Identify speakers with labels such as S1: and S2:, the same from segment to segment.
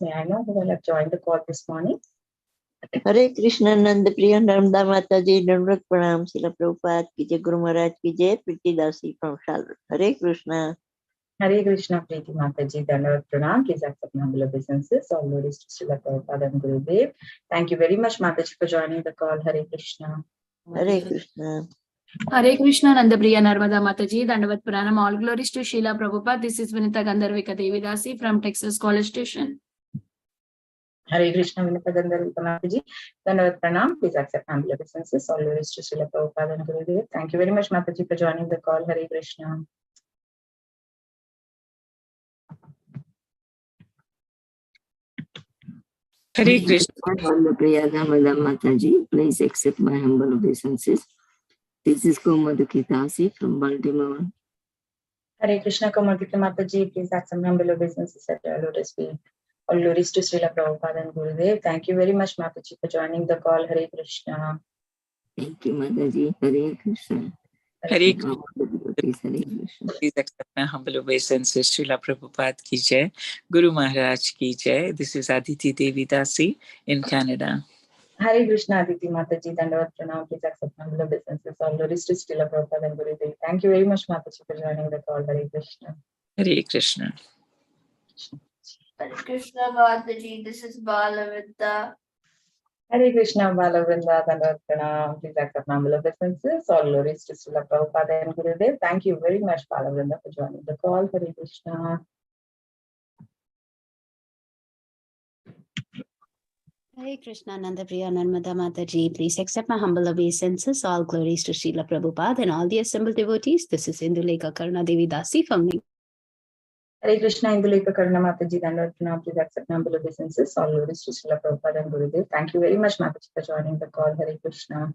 S1: May I know who will have joined the call this morning?
S2: Hare Krishna Nanda Priya Narmada Mataji Dandavat Pranam Srila Prabhupada ki Jai Guru Maharaj ki Jai Priti Dasi from Charlotte. Hare Krishna.
S1: Hare Krishna, Preeti Mataji, Dandavat Pranam. Please accept my humble obeisances. All glories to Srila Prabhupada and Gurudev. Thank you very much, Mataji, for joining the call. Hare Krishna.
S2: Hare Krishna.
S3: Hare Krishna, Nandapriya Narmada Mataji, Dandavat Pranam. All glories to Srila Prabhupada. This is Vinita Gandharvika Devidasi from Texas College Station.
S1: Hare Krishna, Vinita Gandharvika Mataji, Dandavat Pranam. Please accept humble obeisances. All glories to Srila Prabhupada and Gurudev. Thank you very much, Mataji, for joining the call. Hare Krishna.
S4: Hare Krishna.
S2: Priya Narmada Mataji, please accept my humble obeisances. This is Komadaki Dasi from Baltimore.
S1: Hare Krishna, Komadiki Mataji, please accept my humble obeisances at your lotus feet. All glories to Srila Prabhupada and Gurudev. Thank you very much, Mataji, for joining the call. Hare Krishna.
S2: Thank you, Mataji. Hare Krishna.
S4: Hare Krishna.
S2: Hare Krishna.
S4: Please accept my humble obeisances. Srila Prabhupada ki Jai, Guru Maharaj ki Jai. This is Aditi Devi Dasi in Canada.
S1: Hare Krishna, Aditi Mataji, Dandavat Pranam. Please accept my humble obeisances. All glories to Srila Prabhupada and Gurudev. Thank you very much, Mataji, for joining the call. Hare Krishna.
S4: Hare Krishna.
S5: Hare Krishna Mataji, this is Balavidya.
S1: Hare Krishna, Balavrinda, Dandavat Pranam. Please accept my humble obeisances. All glories to Srila Prabhupada and Gurudev. Thank you very much, Balavrinda, for joining the call. Hare Krishna.
S6: Hare Krishna, Nandapriya Narmada Mataji, please accept my humble obeisances. All glories to Srila Prabhupada and all the assembled devotees. This is Indulekha Karna Devi Dasi from
S1: Hare Krishna, Indulekha Karna Mataji, Dandavat Pranam. Please accept my humble obeisances. All glories to Srila Prabhupada and Gurudev. Thank you very much, Mataji, for joining the call. Hare Krishna.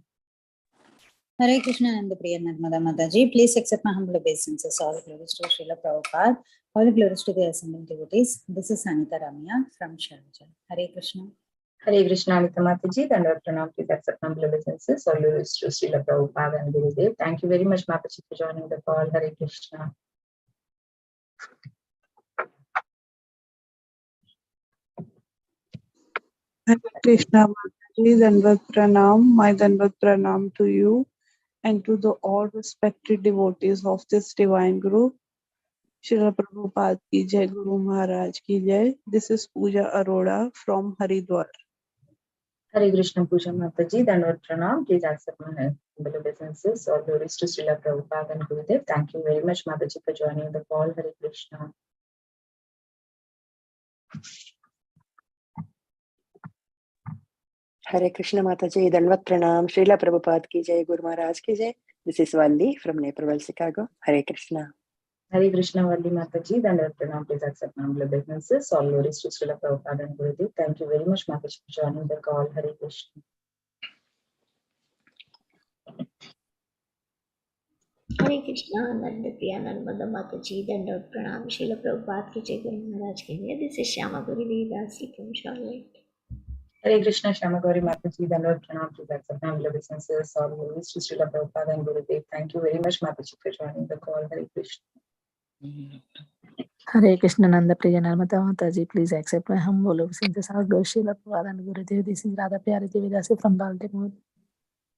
S7: Hare Krishna, Nandapriya Narmada Mataji, please accept my humble obeisances. All glories to Srila Prabhupada. All glories to the assembled devotees. This is Anita Ramya from Sharjah. Hare Krishna.
S1: Hare Krishna, Anita Mataji, Dandavat Pranam. Please accept my humble obeisances. All glories to Srila Prabhupada and Gurudev. Thank you very much, Mataji, for joining the call. Hare Krishna.
S8: Hare Krishna Mataji, Dandavat Pranam. My Dandavat Pranam to you and to the all respected devotees of this divine group. Srila Prabhupada ki Jai, Guru Maharaj ki Jai. This is Pooja Arora from Haridwar.
S1: Hare Krishna, Pooja Mataji, Dandavat Pranam. Please accept my humble obeisances. All glories to Srila Prabhupada and Gurudev. Thank you very much, Mataji, for joining the call. Hare Krishna.
S9: Hare Krishna Mataji, Dandavat Pranam, Srila Prabhupada ki Jai, Guru Maharaj ki Jai. This is Valli from Naperville, Chicago. Hare Krishna.
S1: Hare Krishna, Valli Mataji, Dandavat Pranam. Please accept my humble obeisances. All glories to Srila Prabhupada and Gurudev. Thank you very much, Mataji, for joining the call. Hare Krishna.
S5: Hare Krishna, Nandapriya Narmada Mataji, Dandavat Pranam, Srila Prabhupada ki Jai, Guru Maharaj ki Jai. This is Shyama Gauri Devdasi from Charlotte.
S1: Hare Krishna, Shyama Gauri Mataji, Dandavat Pranam. Please accept my humble obeisances. All glories to Srila Prabhupada and Gurudev. Thank you very much, Mataji, for joining the call. Hare Krishna.
S10: Hare Krishna, Nandapriya Narmada Mataji, please accept my humble obeisances. All glories to Srila Prabhupada and Gurudev. This is Radha Pyari Devidasi from Baltimore.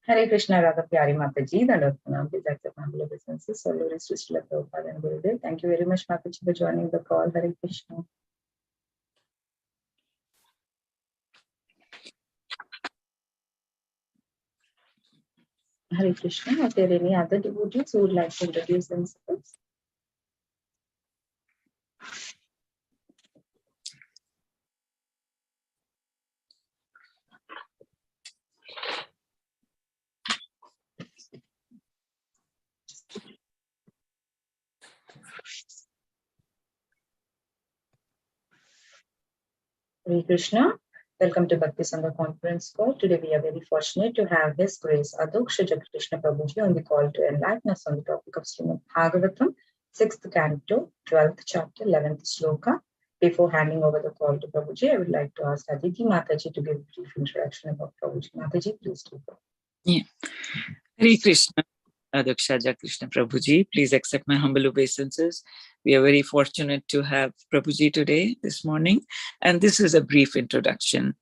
S1: Hare Krishna, Radha Pyari Mataji, Dandavat Pranam. Please accept my humble obeisances. All glories to Srila Prabhupada and Gurudev. Thank you very much, Mataji, for joining the call. Hare Krishna. Hare Krishna. Are there any other devotees who would like to introduce themselves? Hare Krishna. Welcome to Bhakti Sangha conference call. Today we are very fortunate to have His Grace Adhokshaja Krishna Prabhu on the call to enlighten us on the topic of Srimad Bhagavatam 6th Canto, 12th chapter, 11th sloka. Before handing over the call to Prabhuji, I would like to ask Aditi Mataji to give a brief introduction about Prabhuji. Mataji, please do so.
S4: Yeah. Hare Krishna, Adhokshaja Krishna Prabhuji. Please accept my humble obeisances. We are very fortunate to have Prabhuji today, this morning, and this is a brief introduction.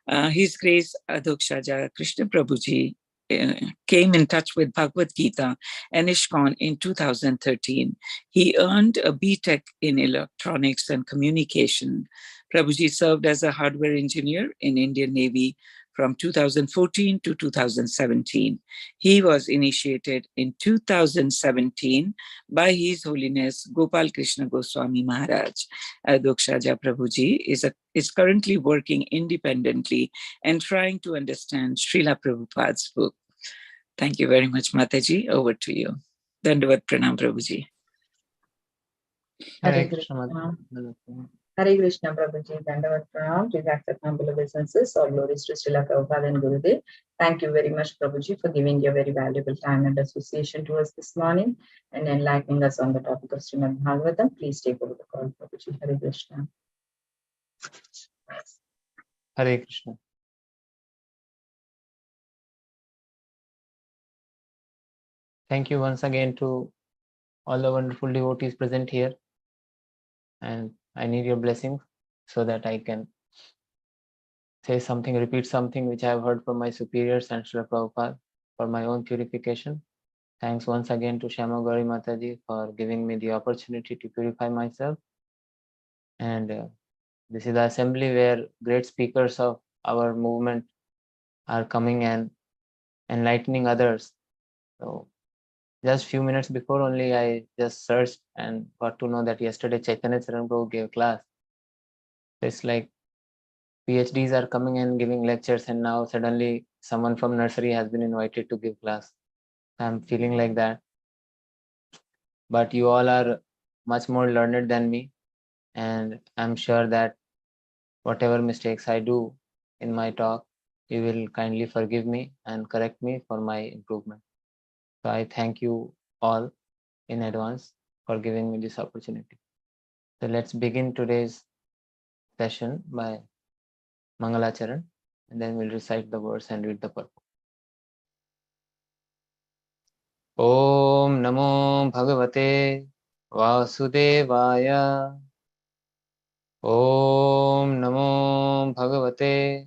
S4: His Grace Adhokshaja Krishna Prabhuji came in touch with Bhagavad Gita and ISKCON in 2013. He earned a B.Tech in Electronics and Communication. Prabhuji served as a hardware engineer in Indian Navy from 2014 to 2017. He was initiated in 2017 by His Holiness Gopal Krishna Goswami Maharaj. Adhokshaja Prabhuji is currently working independently and trying to understand Srila Prabhupada's book. Thank you very much, Mataji. Over to you. Dandavat Pranam, Prabhuji.
S1: Hare Krishna. Hare Krishna, Prabhuji. Dandavat Pranam. Please accept humble obeisances. All glories to Srila Prabhupada and Gurudev. Thank you very much, Prabhuji, for giving your very valuable time and association to us this morning and enlightening us on the topic of Srimad Bhagavatam. Please take over the call, Prabhuji. Hare Krishna.
S11: Hare Krishna. Thank you once again to all the wonderful devotees present here, and I need your blessings so that I can say something, repeat something which I have heard from my superiors and Srila Prabhupada for my own purification. Thanks once again to Shyama Gauri Mataji for giving me the opportunity to purify myself. And this is the assembly where great speakers of our movement are coming and enlightening others. So just few minutes before only I just searched and got to know that yesterday Chaitanya Charan Prabhu gave class. It's like PhDs are coming and giving lectures, and now suddenly someone from nursery has been invited to give class. I'm feeling like that. But you all are much more learned than me, and I'm sure that whatever mistakes I do in my talk, you will kindly forgive me and correct me for my improvement. So I thank you all in advance for giving me this opportunity. So let's begin today's session by Mangalacharan, and then we'll recite the verse and read the purport. Om Namo Bhagavate Vasudevaya. Om Namo Bhagavate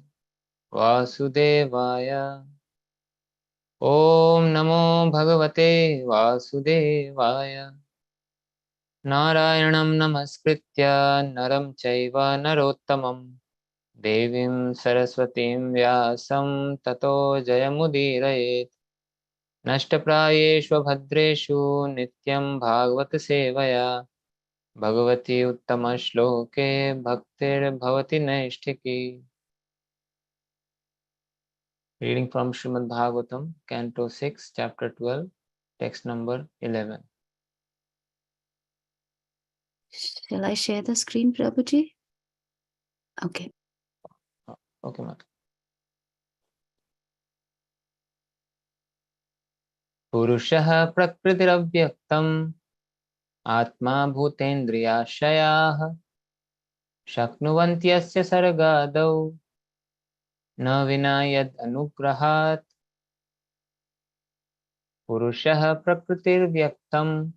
S11: Vasudevaya. Om Namo Bhagavate Vasudevaya. Narayanam Namaskritya Naram Chaiva Narottamam Devim Saraswatim Vyasam Tato Jayamudirayet. Nashtaprayeshu Bhadreshu Nityam Bhagavata Sevaya Bhagavati Uttama Shloke Bhaktir Bhavati Naishtiki. Reading from Srimad Bhagavatam, Canto 6, Chapter 12, text number 11.
S6: Shall I share the screen, Prabhuji? Okay.
S11: Okay, Mata. Purushah prakritiravvyaktam Atma bhutendriyashayah Shaknuvantyasya sargadau Na vinayad anugrahat. Purushah prakritirvyaktam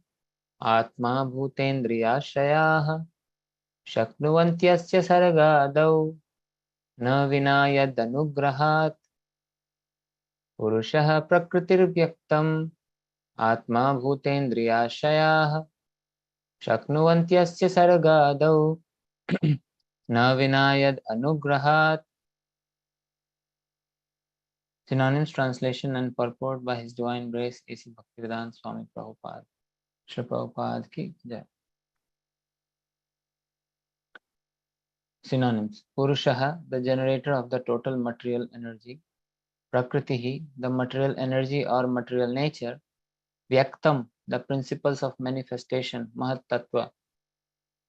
S11: Atma bhutendriyashayah Shaknuvantyasya sargadau Na vinayad anugrahat. Purushah prakritirvyaktam Atma bhutendriyashayah Shaknuvantyasya sargadau Na vinayad anugrahat. Synonyms, translation and purport by His Divine Grace A.C. Bhaktivedanta Swami Prabhupada. Shri Prabhupada ki jai. Synonyms: Purushaha, the generator of the total material energy. Prakritihi, the material energy or material nature. Vyaktam, the principles of manifestation, Mahat Tattva.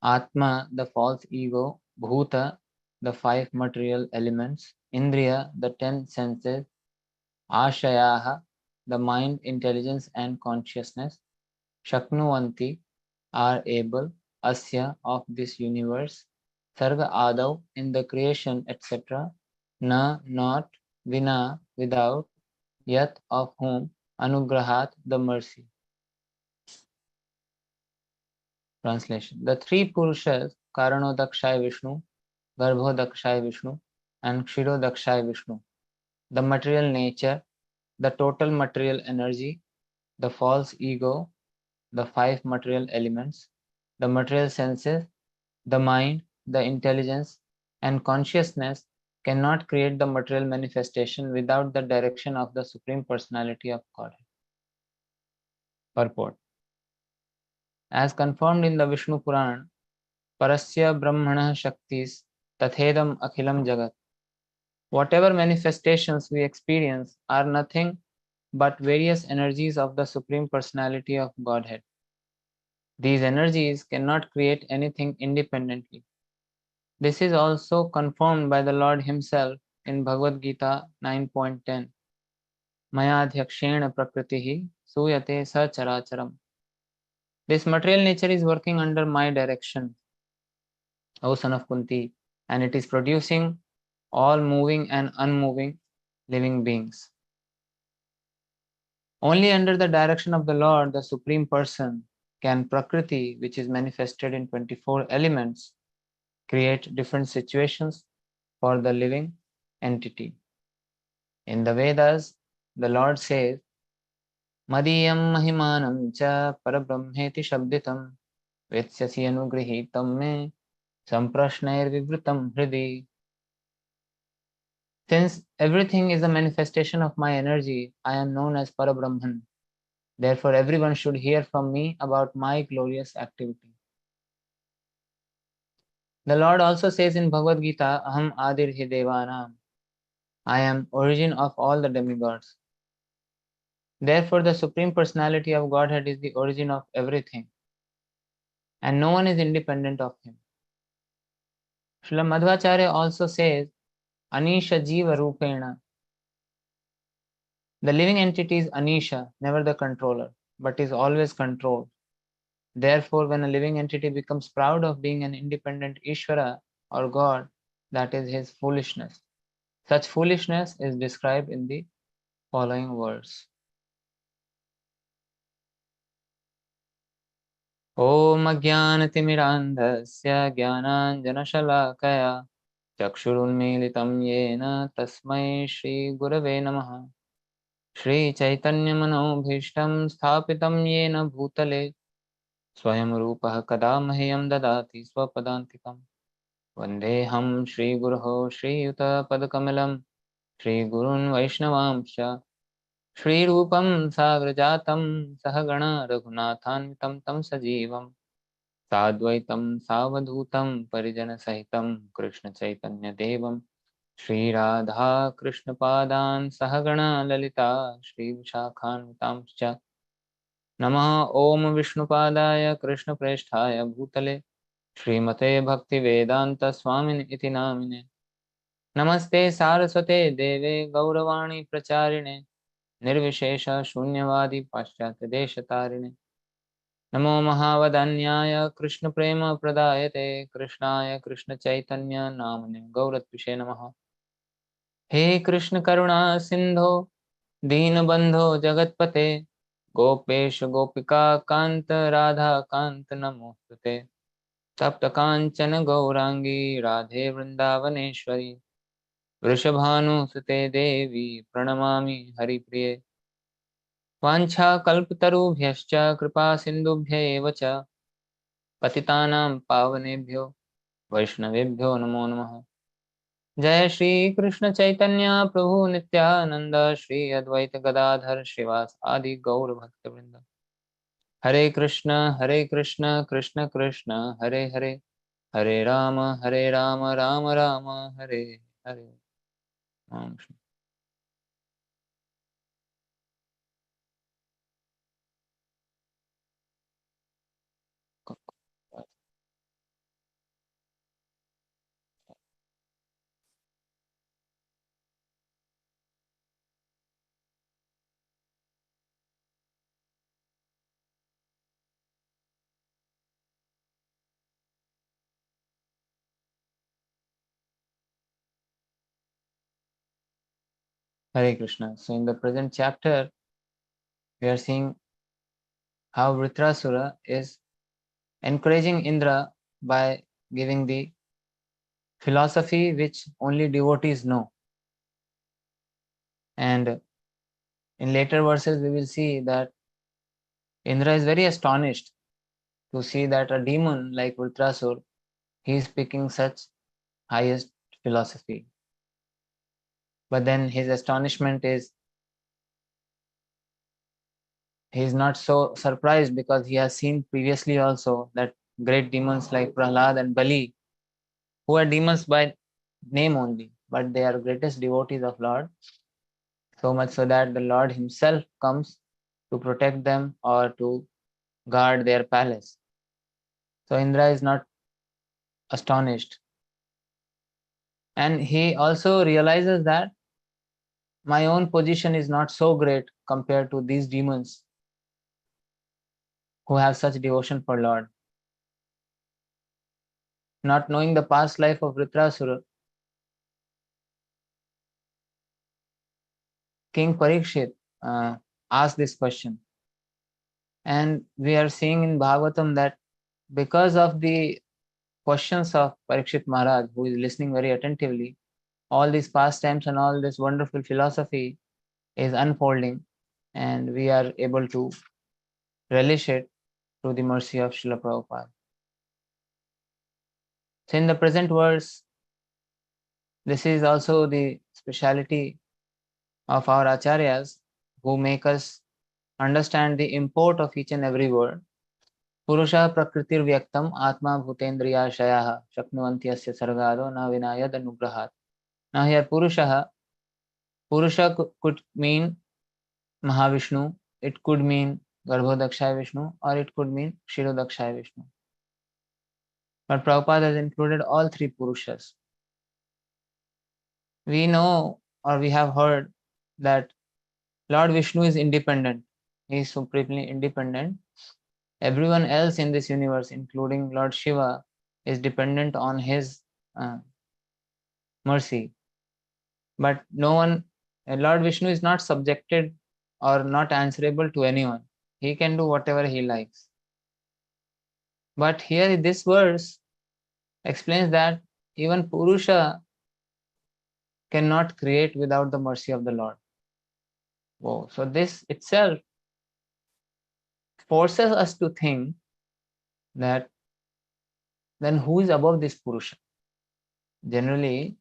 S11: Atma, the false ego. Bhuta, the 5 material elements. Indriya, the 10 senses. Ashayaha, the mind, intelligence and consciousness. Shaknuvanti, are able. Asya, of this universe. Sarga Adav, in the creation, etc. Na, not. Vina, without. Yat, of whom. Anugrahat, the mercy. Translation. The three Purushas, Karanodakshaya Vishnu, Garbhodakshaya Vishnu, and Kshirodakshaya Vishnu, the material nature, the total material energy, the false ego, the five material elements, the material senses, the mind, the intelligence, and consciousness cannot create the material manifestation without the direction of the Supreme Personality of Godhead. Purport. As confirmed in the Vishnu Purana, Parasya Brahmana Shaktis Tathedam Akhilam Jagat. Whatever manifestations we experience are nothing but various energies of the Supreme Personality of Godhead. These energies cannot create anything independently. This is also confirmed by the Lord Himself in Bhagavad Gita 9.10. Mayadhyakshena prakritihi suyate sacharacharam. This material nature is working under my direction, O son of Kunti, and it is producing all moving and unmoving living beings. Only under the direction of the Lord, the Supreme Person, can Prakriti, which is manifested in 24 elements, create different situations for the living entity. In the Vedas, the Lord says, Madiyam Mahimanam cha Parabrahmeti Shabditam Vetsyasi Anugrihitam me Samprashnair Vivritam Hridi. Since everything is a manifestation of my energy, I am known as Parabrahman. Therefore, everyone should hear from me about my glorious activity. The Lord also says in Bhagavad Gita, Aham Adir Hi Devanam. I am origin of all the demigods. Therefore, the Supreme Personality of Godhead is the origin of everything, and no one is independent of Him. Srila Madhvacharya also says, Anisha Jiva Rupena. The living entity is Anisha, never the controller, but is always controlled. Therefore, when a living entity becomes proud of being an independent Ishvara or God, that is his foolishness. Such foolishness is described in the following verse. Om Ajnanatimirandhasya Jnananjanashalakaya Chakshurunmilitam Yena Tasmai Shri Gurave Namaha Shri Chaitanya Manobhishtam Sthapitam Yena Bhutale Swayam Rupah Kada Mahyam Dadati Swapadantikam Vandeham Shri Guruho Shri Yuta Padakamalam Shri Gurun Vaishnavamsha Shri Rupam Sagrajatam Sahagana Raghunathanvitam Tam Sajivam Sadvaitam Savadhutam Parijana Sahitam Krishna Chaitanya Devam Shri Radha Krishna Padan Sahagana Lalita Shri Vishakhanvitamscha Namaha Om Vishnupadaya Krishna Presthaya Bhutale Srimate Bhakti Vedanta Swamin Iti Namine Namaste Saraswate Deve Gauravani Pracharine Nirvishesha Shunyavadi Paschatya Deshatarine Namo Mahavadanyaya Krishna Prema Pradayate Krishnaya Krishna Chaitanya Namane Gauratvishe Namaha He Krishna Karuna Sindho Deenabandho Jagatpate Gopesh Gopika Kanta Radha Kanta Namostate Tapta Kanchana Gaurangi Radhe Vrindavaneshwari Vrishabhanu Sute Devi Pranamami Haripriye Vancha Kalpatarubhyascha Kripa Sindubhya eva cha Patitanam Pavanebhyo Vaishnavebhyo Namo Namaha Jai Shri Krishna Chaitanya Prabhu Nityananda Shri Advaita Gadadhar Shivas Adi Gaur Bhakta Vrinda Hare Krishna Krishna Krishna Hare Hare Hare Rama Rama Rama Hare Hare Om Shri. Hare Krishna. So in the present chapter, we are seeing how Vritrasura is encouraging Indra by giving the philosophy which only devotees know. And in later verses, we will see that Indra is very astonished to see that a demon like Vritrasur, he is speaking such highest philosophy. But then his astonishment is, he is not so surprised because he has seen previously also that great demons like Prahlad and Bali, who are demons by name only, but they are greatest devotees of Lord, so much so that the Lord himself comes to protect them or to guard their palace. So Indra is not astonished. And he also realizes that my own position is not so great compared to these demons who have such devotion for Lord. Not knowing the past life of Vritrasura, King Parikshit asked this question. And we are seeing in Bhagavatam that because of the questions of Parikshit Maharaj, who is listening very attentively, all these pastimes and all this wonderful philosophy is unfolding, and we are able to relish it through the mercy of Srila Prabhupada. So in the present verse, this is also the speciality of our acharyas who make us understand the import of each and every word. Purusha prakritir vyaktam atma bhutendriya shayaha shaknuvanti asya sargado na vinayad anugrahat. Now here Purusha could mean Mahavishnu, it could mean Garbhodakshaya Vishnu, or it could mean Kshirodakshaya Vishnu. But Prabhupada has included all three Purushas. We know or we have heard that Lord Vishnu is independent. He is supremely independent. Everyone else in this universe, including Lord Shiva, is dependent on his mercy. But no one, Lord Vishnu is not subjected or not answerable to anyone. He can do whatever he likes. But here this verse explains that even Purusha cannot create without the mercy of the Lord. Whoa. So this itself forces us to think that then who is above this Purusha? Generally,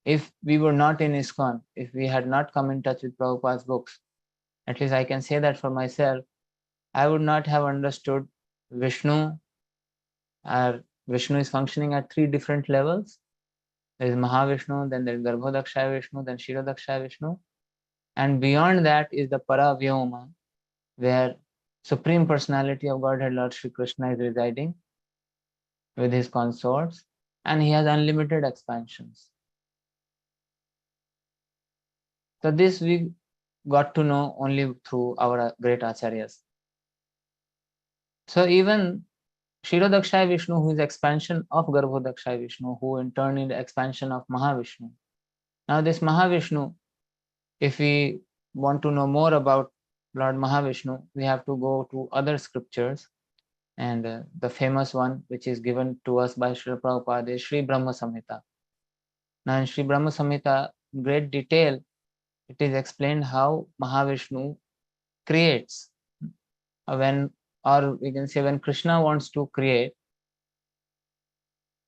S11: if we were not in ISKCON, if we had not come in touch with Prabhupada's books, at least I can say that for myself, I would not have understood Vishnu. Vishnu is functioning at three different levels. There is Mahavishnu, then there is Garbhodakshaya Vishnu, then Kshirodakshaya Vishnu. And beyond that is the Paravyoma, where Supreme Personality of Godhead Lord Shri Krishna is residing with his consorts, and he has unlimited expansions. So this we got to know only through our great acharyas. So even Kshirodakshaya Vishnu, who is expansion of Garbhodakshaya Vishnu, who in turn is the expansion of Mahavishnu. Now this Mahavishnu, if we want to know more about Lord Mahavishnu, we have to go to other scriptures. And the famous one which is given to us by Srila Prabhupada is Sri Brahma Samhita. Now in Sri Brahma Samhita, in great detail, it is explained how Mahavishnu creates. When Krishna wants to create,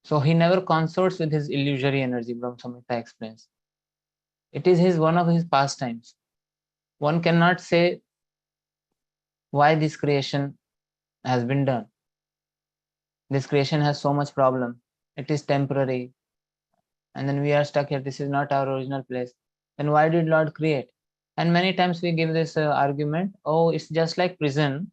S11: so he never consorts with his illusory energy, Brahma Samhita explains. It is one of his pastimes. One cannot say why this creation has been done. This creation has so much problem. It is temporary. And then we are stuck here. This is not our original place. Then why did Lord create? And many times we give this argument, oh, it's just like prison,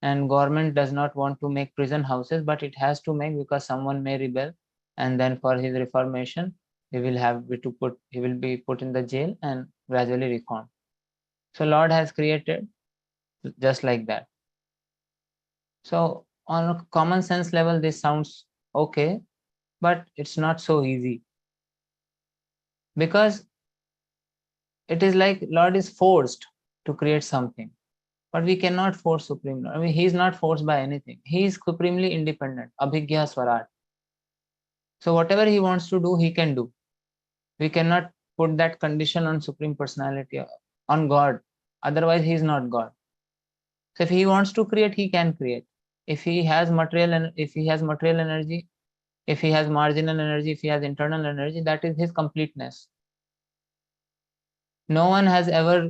S11: and government does not want to make prison houses, but it has to make because someone may rebel, and then for his reformation, he will be put in the jail and gradually reform. So Lord has created just like that. So on a common sense level, this sounds okay, but it's not so easy. Because it is like Lord is forced to create something. But we cannot force Supreme Lord. I mean, he is not forced by anything. He is supremely independent. Abhigya Swarat. So whatever he wants to do, he can do. We cannot put that condition on Supreme Personality, on God. Otherwise, he is not God. So if he wants to create, he can create. If he has material energy, if he has marginal energy, if he has internal energy, that is his completeness. No one has ever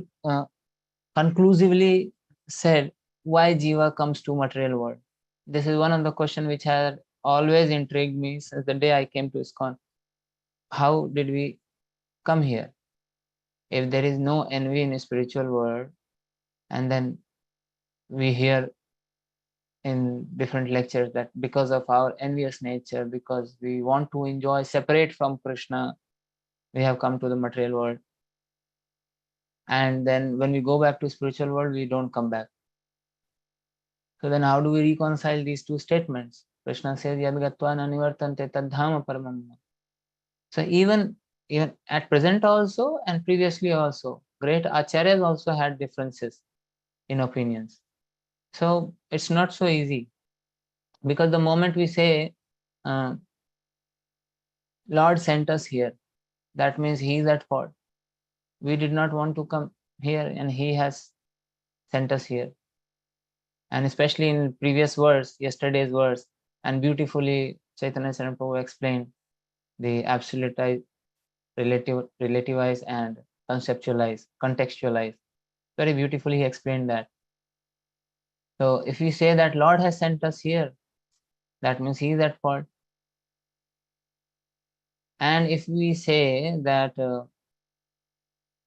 S11: conclusively said why Jiva comes to material world. This is one of the questions which had always intrigued me since the day I came to ISKCON. How did we come here? If there is no envy in a spiritual world, and then we hear in different lectures that because of our envious nature, because we want to enjoy separate from Krishna, we have come to the material world. And then when we go back to spiritual world, we don't come back. So then how do we reconcile these two statements? Krishna says, Yad gatva nanivartante tadhama paramam. So even at present also and previously also, great acharyas also had differences in opinions. So it's not so easy, because the moment we say Lord sent us here, that means he is at fault. We did not want to come here and he has sent us here. And especially in previous verse, yesterday's verse, and beautifully Chaitanya Charan Prabhu explained the absolutize, relativize and conceptualize, contextualize. Very beautifully he explained that. So if we say that Lord has sent us here, that means he is at fault. And if we say that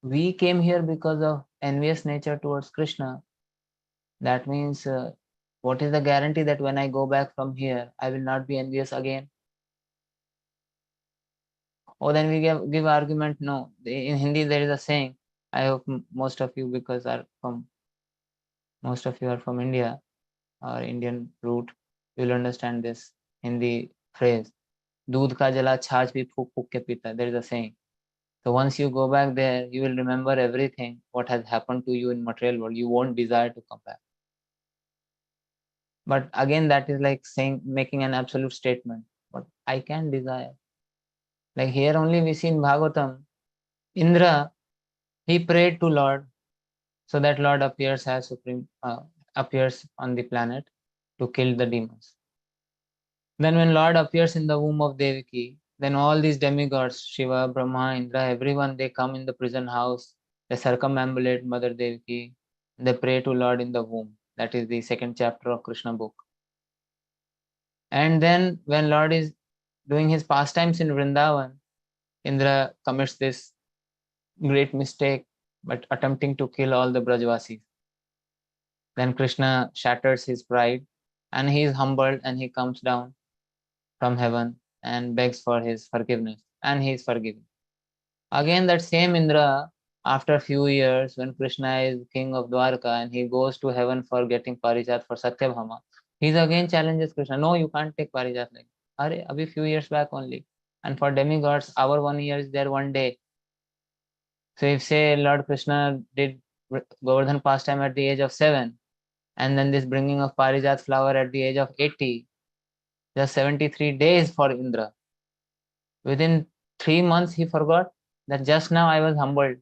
S11: we came here because of envious nature towards Krishna, that means what is the guarantee that when I go back from here, I will not be envious again? Or then we give argument, no. In Hindi there is a saying, I hope most of you, because most of you are from India or Indian root, you will understand this Hindi phrase. Doodh ka jala chhach bhi phuk phuk ke pita. There is a saying. So once you go back there, you will remember everything what has happened to you in material world. You won't desire to come back. But again, that is like saying, making an absolute statement. But I can desire. Like here only we see in Bhagavatam, Indra, he prayed to Lord, so that Lord appears as supreme, appears on the planet to kill the demons. Then when Lord appears in the womb of Devaki, then all these demigods, Shiva, Brahma, Indra, everyone, they come in the prison house, they circumambulate Mother Devaki, they pray to Lord in the womb. That is the second chapter of Krishna book. And then when Lord is doing his pastimes in Vrindavan, Indra commits this great mistake, but attempting to kill all the Brajvasis. Then Krishna shatters his pride and he is humbled and he comes down from heaven and begs for his forgiveness, and he is forgiven. Again, that same Indra, after a few years, when Krishna is king of Dwarka and he goes to heaven for getting Parijat for Satyabhama, he again challenges Krishna, no, you can't take Parijat like that. Are abhi few years back only. And for demigods, our 1 year is there 1 day. So if say Lord Krishna did Govardhan pastime at the age of 7, and then this bringing of Parijat flower at the age of 80, just 73 days for Indra. Within 3 months, he forgot that just now I was humbled.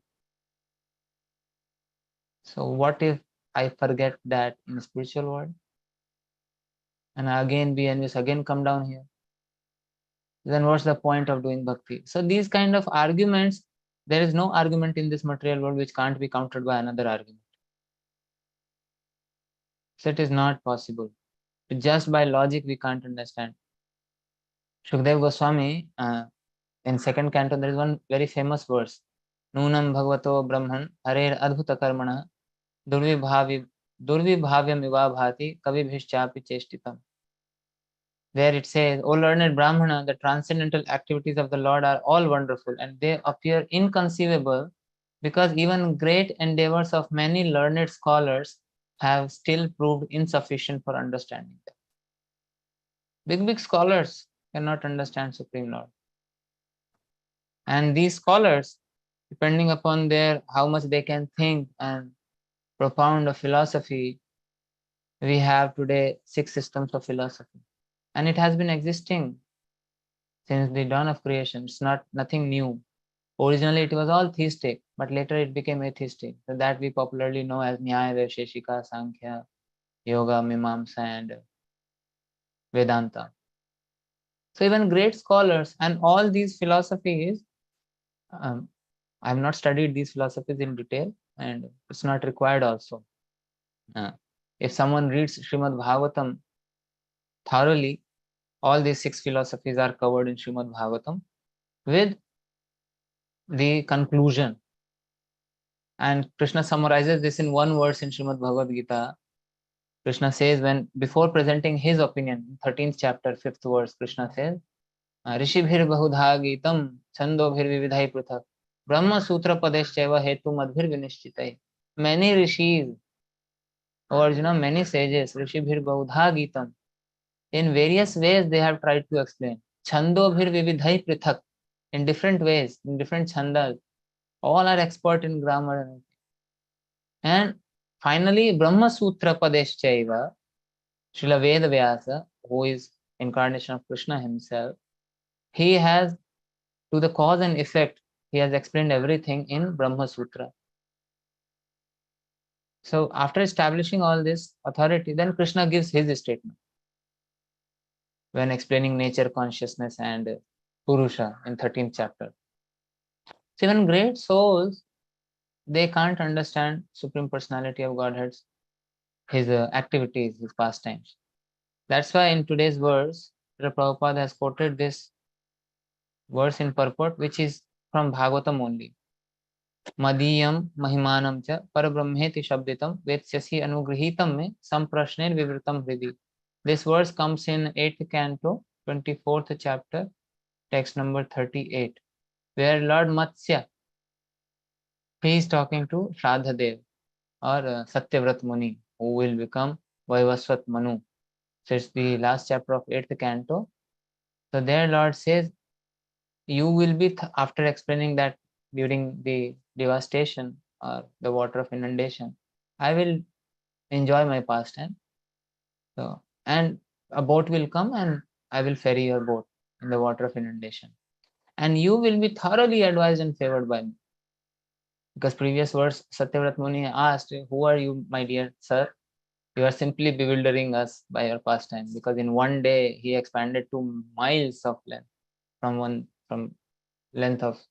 S11: So what if I forget that in the spiritual world? And again be envious, again come down here. Then what's the point of doing bhakti? So these kind of arguments, there is no argument in this material world which can't be countered by another argument. So it is not possible. Just by logic, we can't understand. Shukdev Goswami, in second canto, there is one very famous verse. Nunam bhagavato brahman harer adbhuta karmana durvibhavyam iva bhati kavibhishchapi cheshtitam. There it says, O learned Brahmana, the transcendental activities of the Lord are all wonderful and they appear inconceivable because even great endeavors of many learned scholars have still proved insufficient for understanding them. Big scholars cannot understand Supreme Lord. And these scholars, depending upon how much they can think and profound of philosophy, we have today 6 systems of philosophy. And it has been existing since the dawn of creation. It's not nothing new. Originally, it was all theistic, but later it became atheistic. So that we popularly know as Nyaya, Vaisheshika, Sankhya, Yoga, Mimamsa, and Vedanta. So even great scholars and all these philosophies, I have not studied these philosophies in detail, and it's not required also. If someone reads Srimad Bhagavatam thoroughly, all these 6 philosophies are covered in Srimad Bhagavatam with the conclusion. And Krishna summarizes this in one verse in Srimad Bhagavad Gita. Krishna says, when before presenting his opinion, 13th chapter, 5th verse, Krishna says, Rishibhir bahudha gitam chandobhir vividhai pruthak Brahma sutra padeshchaiva hetu madbhir vinishchitai. Many rishis, or many sages, Rishibhir bahudha gitam, in various ways they have tried to explain. Chandobhir vividhai prithak, in different ways, in different chandas. All are expert in grammar. And finally, Brahma Sutra Padeshchaiva, Srila Veda Vyasa, who is incarnation of Krishna himself, he has, to the cause and effect, he has explained everything in Brahma Sutra. So after establishing all this authority, then Krishna gives his statement when explaining nature, consciousness, and Purusha in 13th chapter. So even great souls, they can't understand Supreme Personality of Godhead's, his activities, his pastimes. That's why in today's verse, Srila Prabhupada has quoted this verse in purport, which is from Bhagavatam only. Madiyam mahimanam cha parabrahmeti shabditam vetsyasi anugrihitam me samprashnen vivritam hridi. This verse comes in 8th canto, 24th chapter, text number 38, where Lord Matsya, he is talking to Shradhadev or Satyavrat Muni, who will become Vaivasvat Manu. So it's the last chapter of 8th canto. So there Lord says, you will be, after explaining that during the devastation or the water of inundation, I will enjoy my pastime. So, and a boat will come and I will ferry your boat in the water of inundation. And you will be thoroughly advised and favored by me. Because previous verse, Satyavrat Muni asked, who are you, my dear sir? You are simply bewildering us by your pastime. Because in one day, he expanded 2 miles of length from length of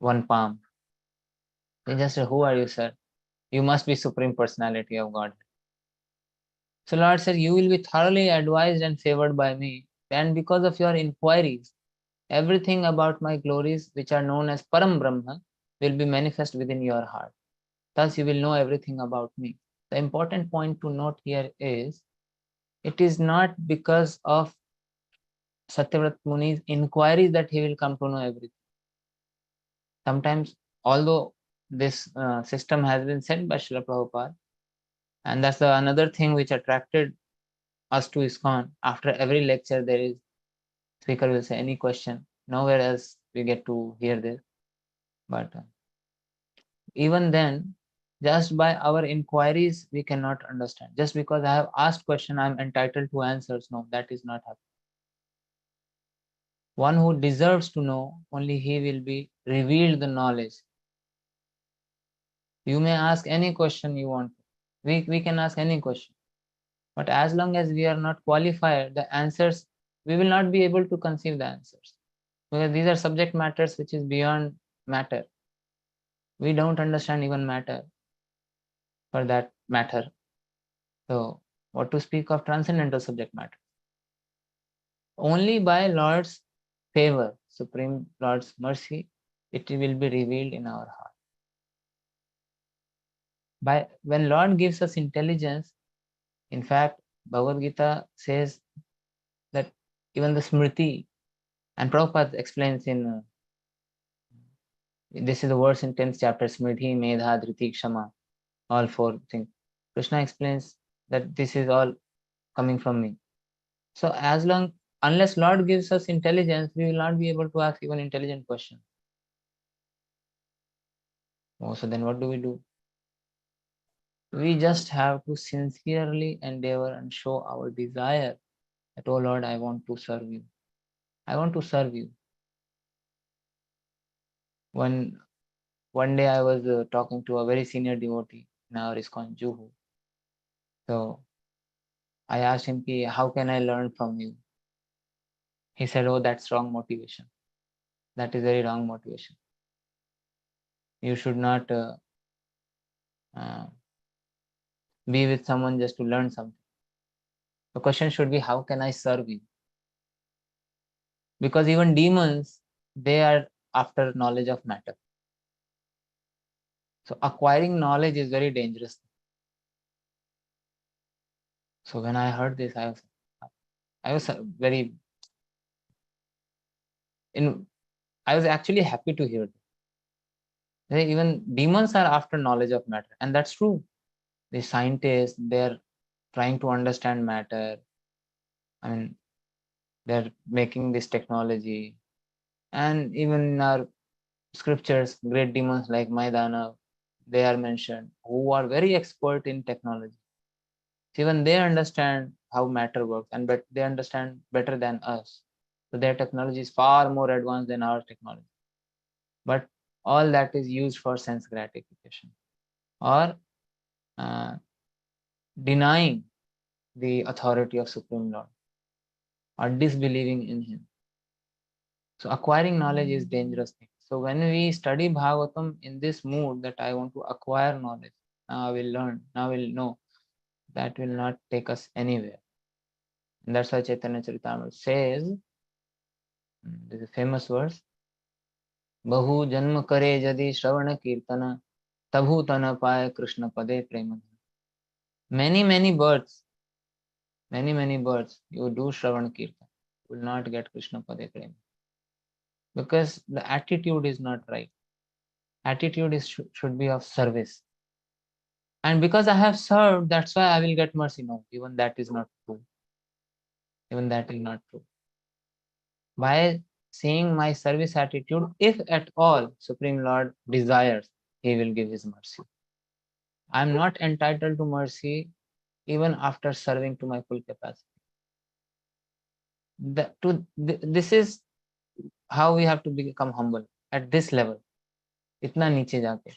S11: 1 palm. They just said, who are you, sir? You must be Supreme Personality of God. So Lord said, you will be thoroughly advised and favored by me. And because of your inquiries, everything about my glories, which are known as Param Brahma, will be manifest within your heart. Thus you will know everything about me. The important point to note here is, it is not because of Satyavrat Muni's inquiries that he will come to know everything. Sometimes, although this system has been said by Srila Prabhupada, and that's another thing which attracted us to ISKCON. After every lecture, there is, speaker will say any question. Nowhere else we get to hear this. But even then, just by our inquiries, we cannot understand. Just because I have asked question, I am entitled to answers. No, that is not happening. One who deserves to know, only he will be revealed the knowledge. You may ask any question you want. We can ask any question. But as long as we are not qualified, the answers, we will not be able to conceive the answers. Because these are subject matters which is beyond matter. We don't understand even matter for that matter. So what to speak of transcendental subject matter? Only by Lord's favor, Supreme Lord's mercy, it will be revealed in our heart. When Lord gives us intelligence, in fact, Bhagavad Gita says that even the Smriti, and Prabhupada explains in, this is the verse in 10th chapter, Smriti, Medha, Dhriti, Kshama, all 4 things. Krishna explains that this is all coming from me. So unless Lord gives us intelligence, we will not be able to ask even intelligent questions. Oh, so then what do we do? We just have to sincerely endeavor and show our desire that, oh Lord, I want to serve you. I want to serve you. One day I was talking to a very senior devotee in our ISKCON Juhu. So I asked him, how can I learn from you? He said, oh, that's wrong motivation. That is very wrong motivation. You should not be with someone just to learn something. The question should be, how can I serve you? Because even demons, they are after knowledge of matter. So acquiring knowledge is very dangerous. So when I heard this, I was actually happy to hear this. Even demons are after knowledge of matter, and that's true. The scientists, they're trying to understand matter. I mean, they're making this technology, and even in our scriptures, great demons like Maidana, they are mentioned, who are very expert in technology. So even they understand how matter works, and they understand better than us. So their technology is far more advanced than our technology. But all that is used for sense gratification or denying the authority of Supreme Lord or disbelieving in him. So acquiring knowledge is dangerous thing. So when we study Bhagavatam in this mood that I want to acquire knowledge, now I will learn, now I will know, that will not take us anywhere. And that's why Chaitanya Charitamrita says, this is a famous verse, Bahu janma kare jadi shravana kirtana, tabhu tana paye Krishna pade prema. Many births, you do shravan kirtan, will not get Krishna pade prema. Because the attitude is not right. Attitude should be of service. And because I have served, that's why I will get mercy. No, even that is not true. Even that is not true. By seeing my service attitude, if at all Supreme Lord desires, he will give his mercy. I am not entitled to mercy even after serving to my full capacity. This is how we have to become humble at this level. Itna niche jaake.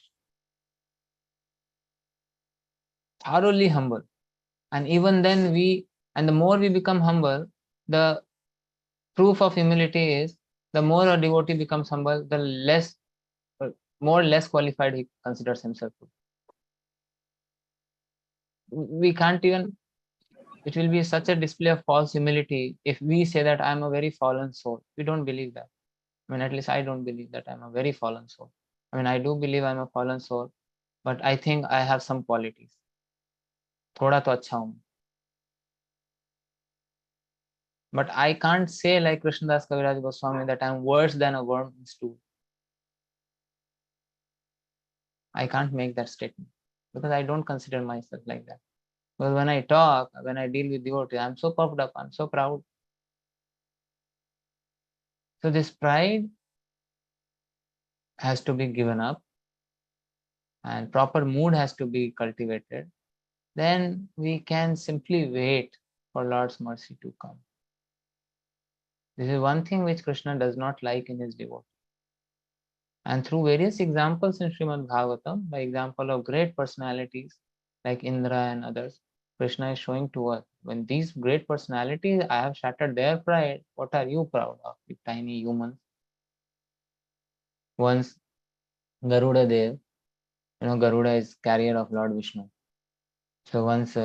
S11: Thoroughly humble. And even then the more we become humble, the proof of humility is the more a devotee becomes humble, the less qualified he considers himself to. We can't even, it will be such a display of false humility if we say that I'm a very fallen soul. We don't believe that. I mean, at least I don't believe that I'm a very fallen soul. I mean, I do believe I'm a fallen soul, but I think I have some qualities. Thoda to acha hu. But I can't say like Krishnadas Kaviraj Goswami that I'm worse than a worm in stew. I can't make that statement because I don't consider myself like that. Because when I talk, when I deal with devotees, I'm so puffed up, I'm so proud. So this pride has to be given up and proper mood has to be cultivated. Then we can simply wait for Lord's mercy to come. This is one thing which Krishna does not like in his devotees. And through various examples in Srimad Bhagavatam, by example of great personalities like Indra and others, Krishna is showing to us, when these great personalities, I have shattered their pride, what are you proud of, you tiny humans? Once Garuda Dev, Garuda is carrier of Lord Vishnu. So once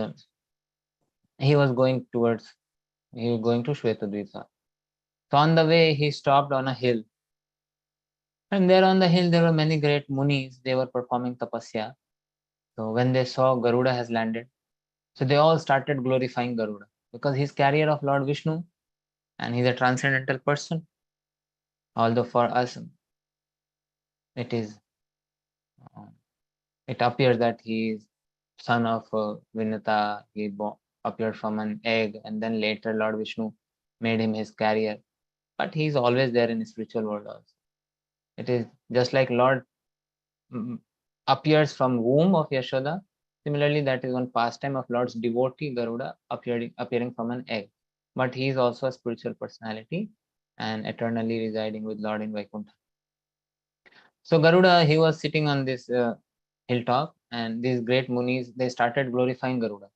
S11: he was going to Shvetadvita. So on the way, he stopped on a hill. And there on the hill, there were many great munis. They were performing tapasya. So when they saw Garuda has landed, so they all started glorifying Garuda because he's carrier of Lord Vishnu and he's a transcendental person. Although for us, it appears that he is son of Vinata. He appeared from an egg, and then later Lord Vishnu made him his carrier. But he's always there in the spiritual world also. It is just like Lord appears from womb of Yashoda, Similarly, that is one pastime of Lord's devotee Garuda appearing from an egg. But he is also a spiritual personality and eternally residing with Lord in Vaikuntha. So Garuda, he was sitting on this hilltop, and these great munis, they started glorifying Garuda.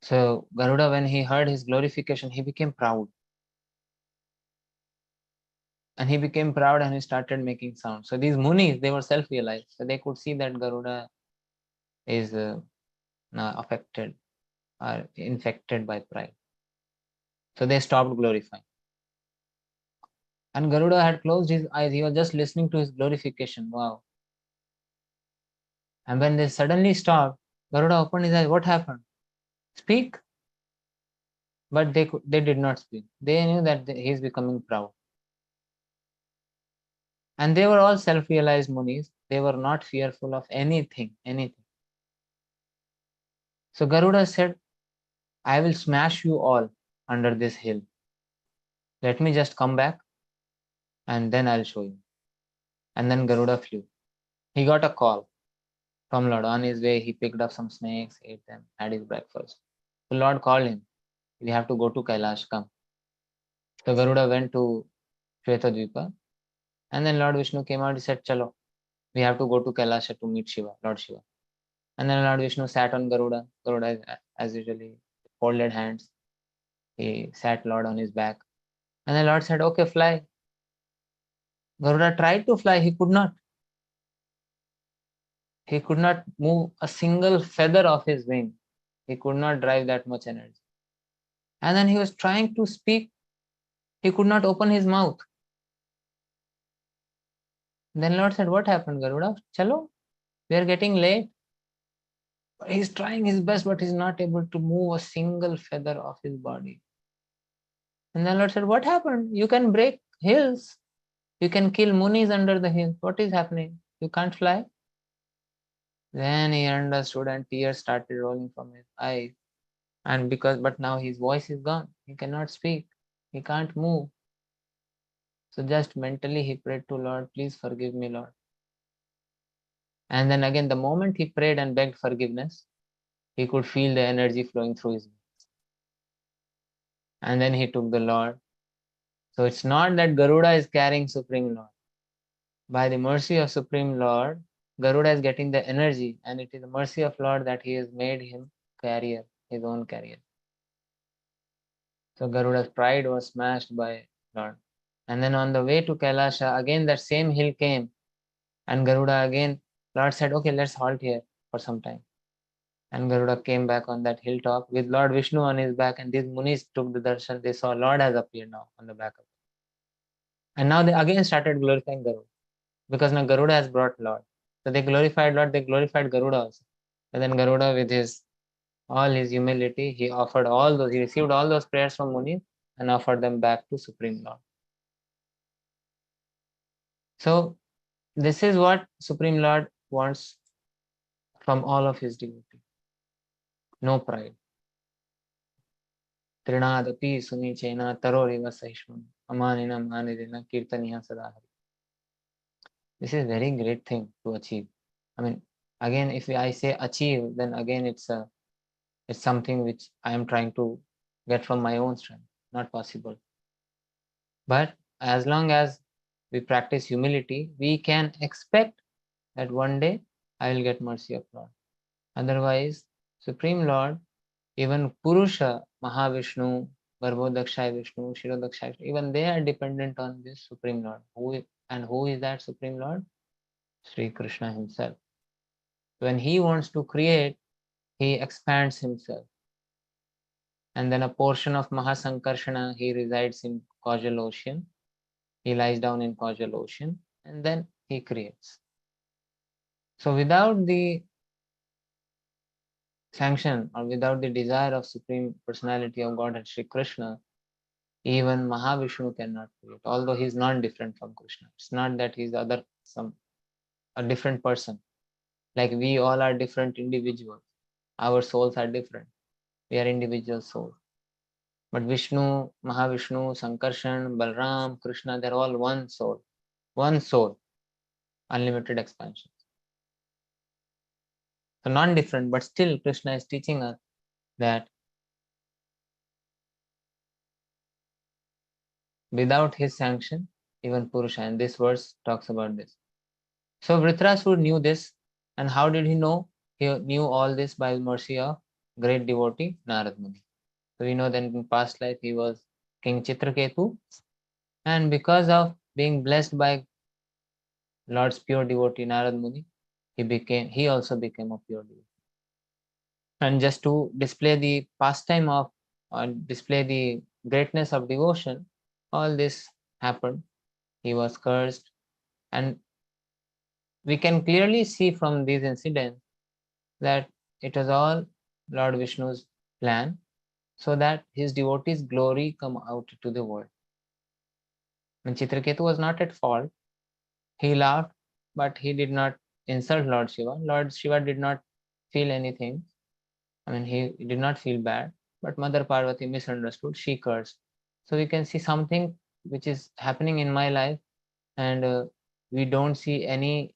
S11: So Garuda, when he heard his glorification, he became proud. And he became proud and he started making sound. So these munis, they were self-realized. So they could see that Garuda is affected or infected by pride. So they stopped glorifying. And Garuda had closed his eyes. He was just listening to his glorification. Wow. And when they suddenly stopped, Garuda opened his eyes. What happened? Speak. But they did not speak. They knew that he is becoming proud. And they were all self-realized munis. They were not fearful of anything. So Garuda said, I will smash you all under this hill. Let me just come back and then I'll show you. And then Garuda flew. He got a call from Lord. On his way, he picked up some snakes, ate them, had his breakfast. The Lord called him. We have to go to Kailash, come. So Garuda went to Shvetadvipa. And then Lord Vishnu came out, he said, Chalo, we have to go to Kailash to meet Shiva, Lord Shiva. And then Lord Vishnu sat on Garuda. Garuda, as usually, folded hands. He sat Lord on his back. And the Lord said, okay, fly. Garuda tried to fly, he could not. He could not move a single feather of his wing. He could not drive that much energy. And then he was trying to speak. He could not open his mouth. Then Lord said, what happened, Garuda? Chalo, we are getting late. He's trying his best, but he's not able to move a single feather of his body. And then Lord said, what happened? You can break hills. You can kill munis under the hills. What is happening? You can't fly? Then he understood and tears started rolling from his eyes. But now his voice is gone. He cannot speak. He can't move. So just mentally he prayed to Lord, please forgive me, Lord. And then again, the moment he prayed and begged forgiveness, he could feel the energy flowing through his veins. And then he took the Lord. So it's not that Garuda is carrying Supreme Lord. By the mercy of Supreme Lord, Garuda is getting the energy, and it is the mercy of Lord that he has made him carrier, his own carrier. So Garuda's pride was smashed by Lord. And then on the way to Kailasha, again that same hill came, and Garuda again, Lord said, okay, let's halt here for some time. And Garuda came back on that hilltop with Lord Vishnu on his back, and these munis took the darshan. They saw Lord has appeared now on the back of it. And now they again started glorifying Garuda, because now Garuda has brought Lord. So they glorified Lord, they glorified Garuda also. And then Garuda, with all his humility, he received all those prayers from munis and offered them back to Supreme Lord. So this is what Supreme Lord wants from all of his devotees. No pride. Trinadapi sunichena taroriva saishmun amanina manidina kirtaniya sadahari. This is a very great thing to achieve. I mean, again, if I say achieve, then again it's something which I am trying to get from my own strength. Not possible. But as long as we practice humility, we can expect that one day I will get mercy of Lord. Otherwise, Supreme Lord, even Purusha, Mahavishnu, Garbhodakshaya Vishnu, Shirodakshaya Vishnu, even they are dependent on this Supreme Lord. Who is that Supreme Lord? Sri Krishna himself. When he wants to create, he expands himself. And then a portion of Mahasankarshana, he resides in causal ocean. He lies down in causal ocean, and then he creates. So without the sanction or without the desire of Supreme Personality of Godhead Sri Krishna, even Mahavishnu cannot create, although he is not different from Krishna. It's not that he's a different person. Like we all are different individuals. Our souls are different. We are individual souls. But Vishnu, Mahavishnu, Sankarshan, Balram, Krishna, they're all one soul. One soul. Unlimited expansion. So non-different, but still Krishna is teaching us that without his sanction, even Purusha, and this verse talks about this. So Vritrasur knew this, and how did he know? He knew all this by mercy of great devotee Narad Muni. So we know that in past life he was King Chitraketu, and because of being blessed by Lord's pure devotee Narad Muni, he also became a pure devotee. And just to display the pastime of, or display the greatness of devotion, all this happened. He was cursed, and we can clearly see from these incidents that it was all Lord Vishnu's plan, so that his devotees' glory come out to the world. When Chitraketu was not at fault, he laughed, but he did not insult Lord Shiva. Lord Shiva did not feel anything. I mean, he did not feel bad, but Mother Parvati misunderstood. She cursed. So we can see something which is happening in my life, and we don't see any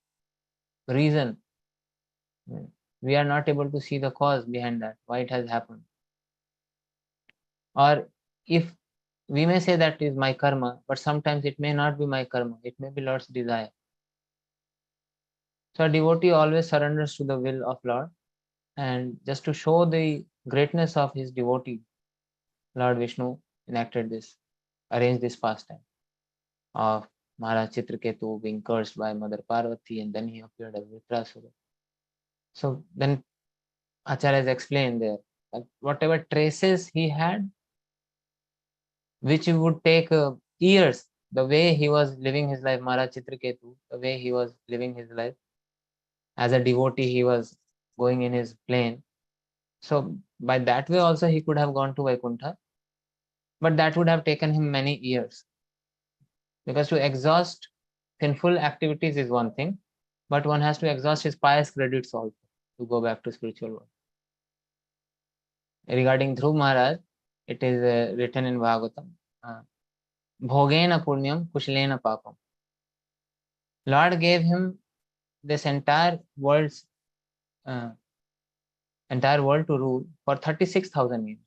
S11: reason. We are not able to see the cause behind that, why it has happened. Or if we may say that is my karma, but sometimes it may not be my karma. It may be Lord's desire. So a devotee always surrenders to the will of Lord, and just to show the greatness of his devotee, Lord Vishnu enacted this, arranged this pastime of Maharaj Chitraketu being cursed by Mother Parvati, and then he appeared as Vritrasura. So then Acharya has explained there that whatever traces he had, which would take years, the way he was living his life, Maharaj Chitraketu, the way he was living his life, as a devotee, he was going in his plane. So by that way also he could have gone to Vaikuntha, but that would have taken him many years. Because to exhaust sinful activities is one thing, but one has to exhaust his pious credits also to go back to spiritual world. Regarding Dhruv Maharaj, it is written in Bhagavatam, Bhogena punyam kushlena papam. Lord gave him this entire world to rule for 36,000 years.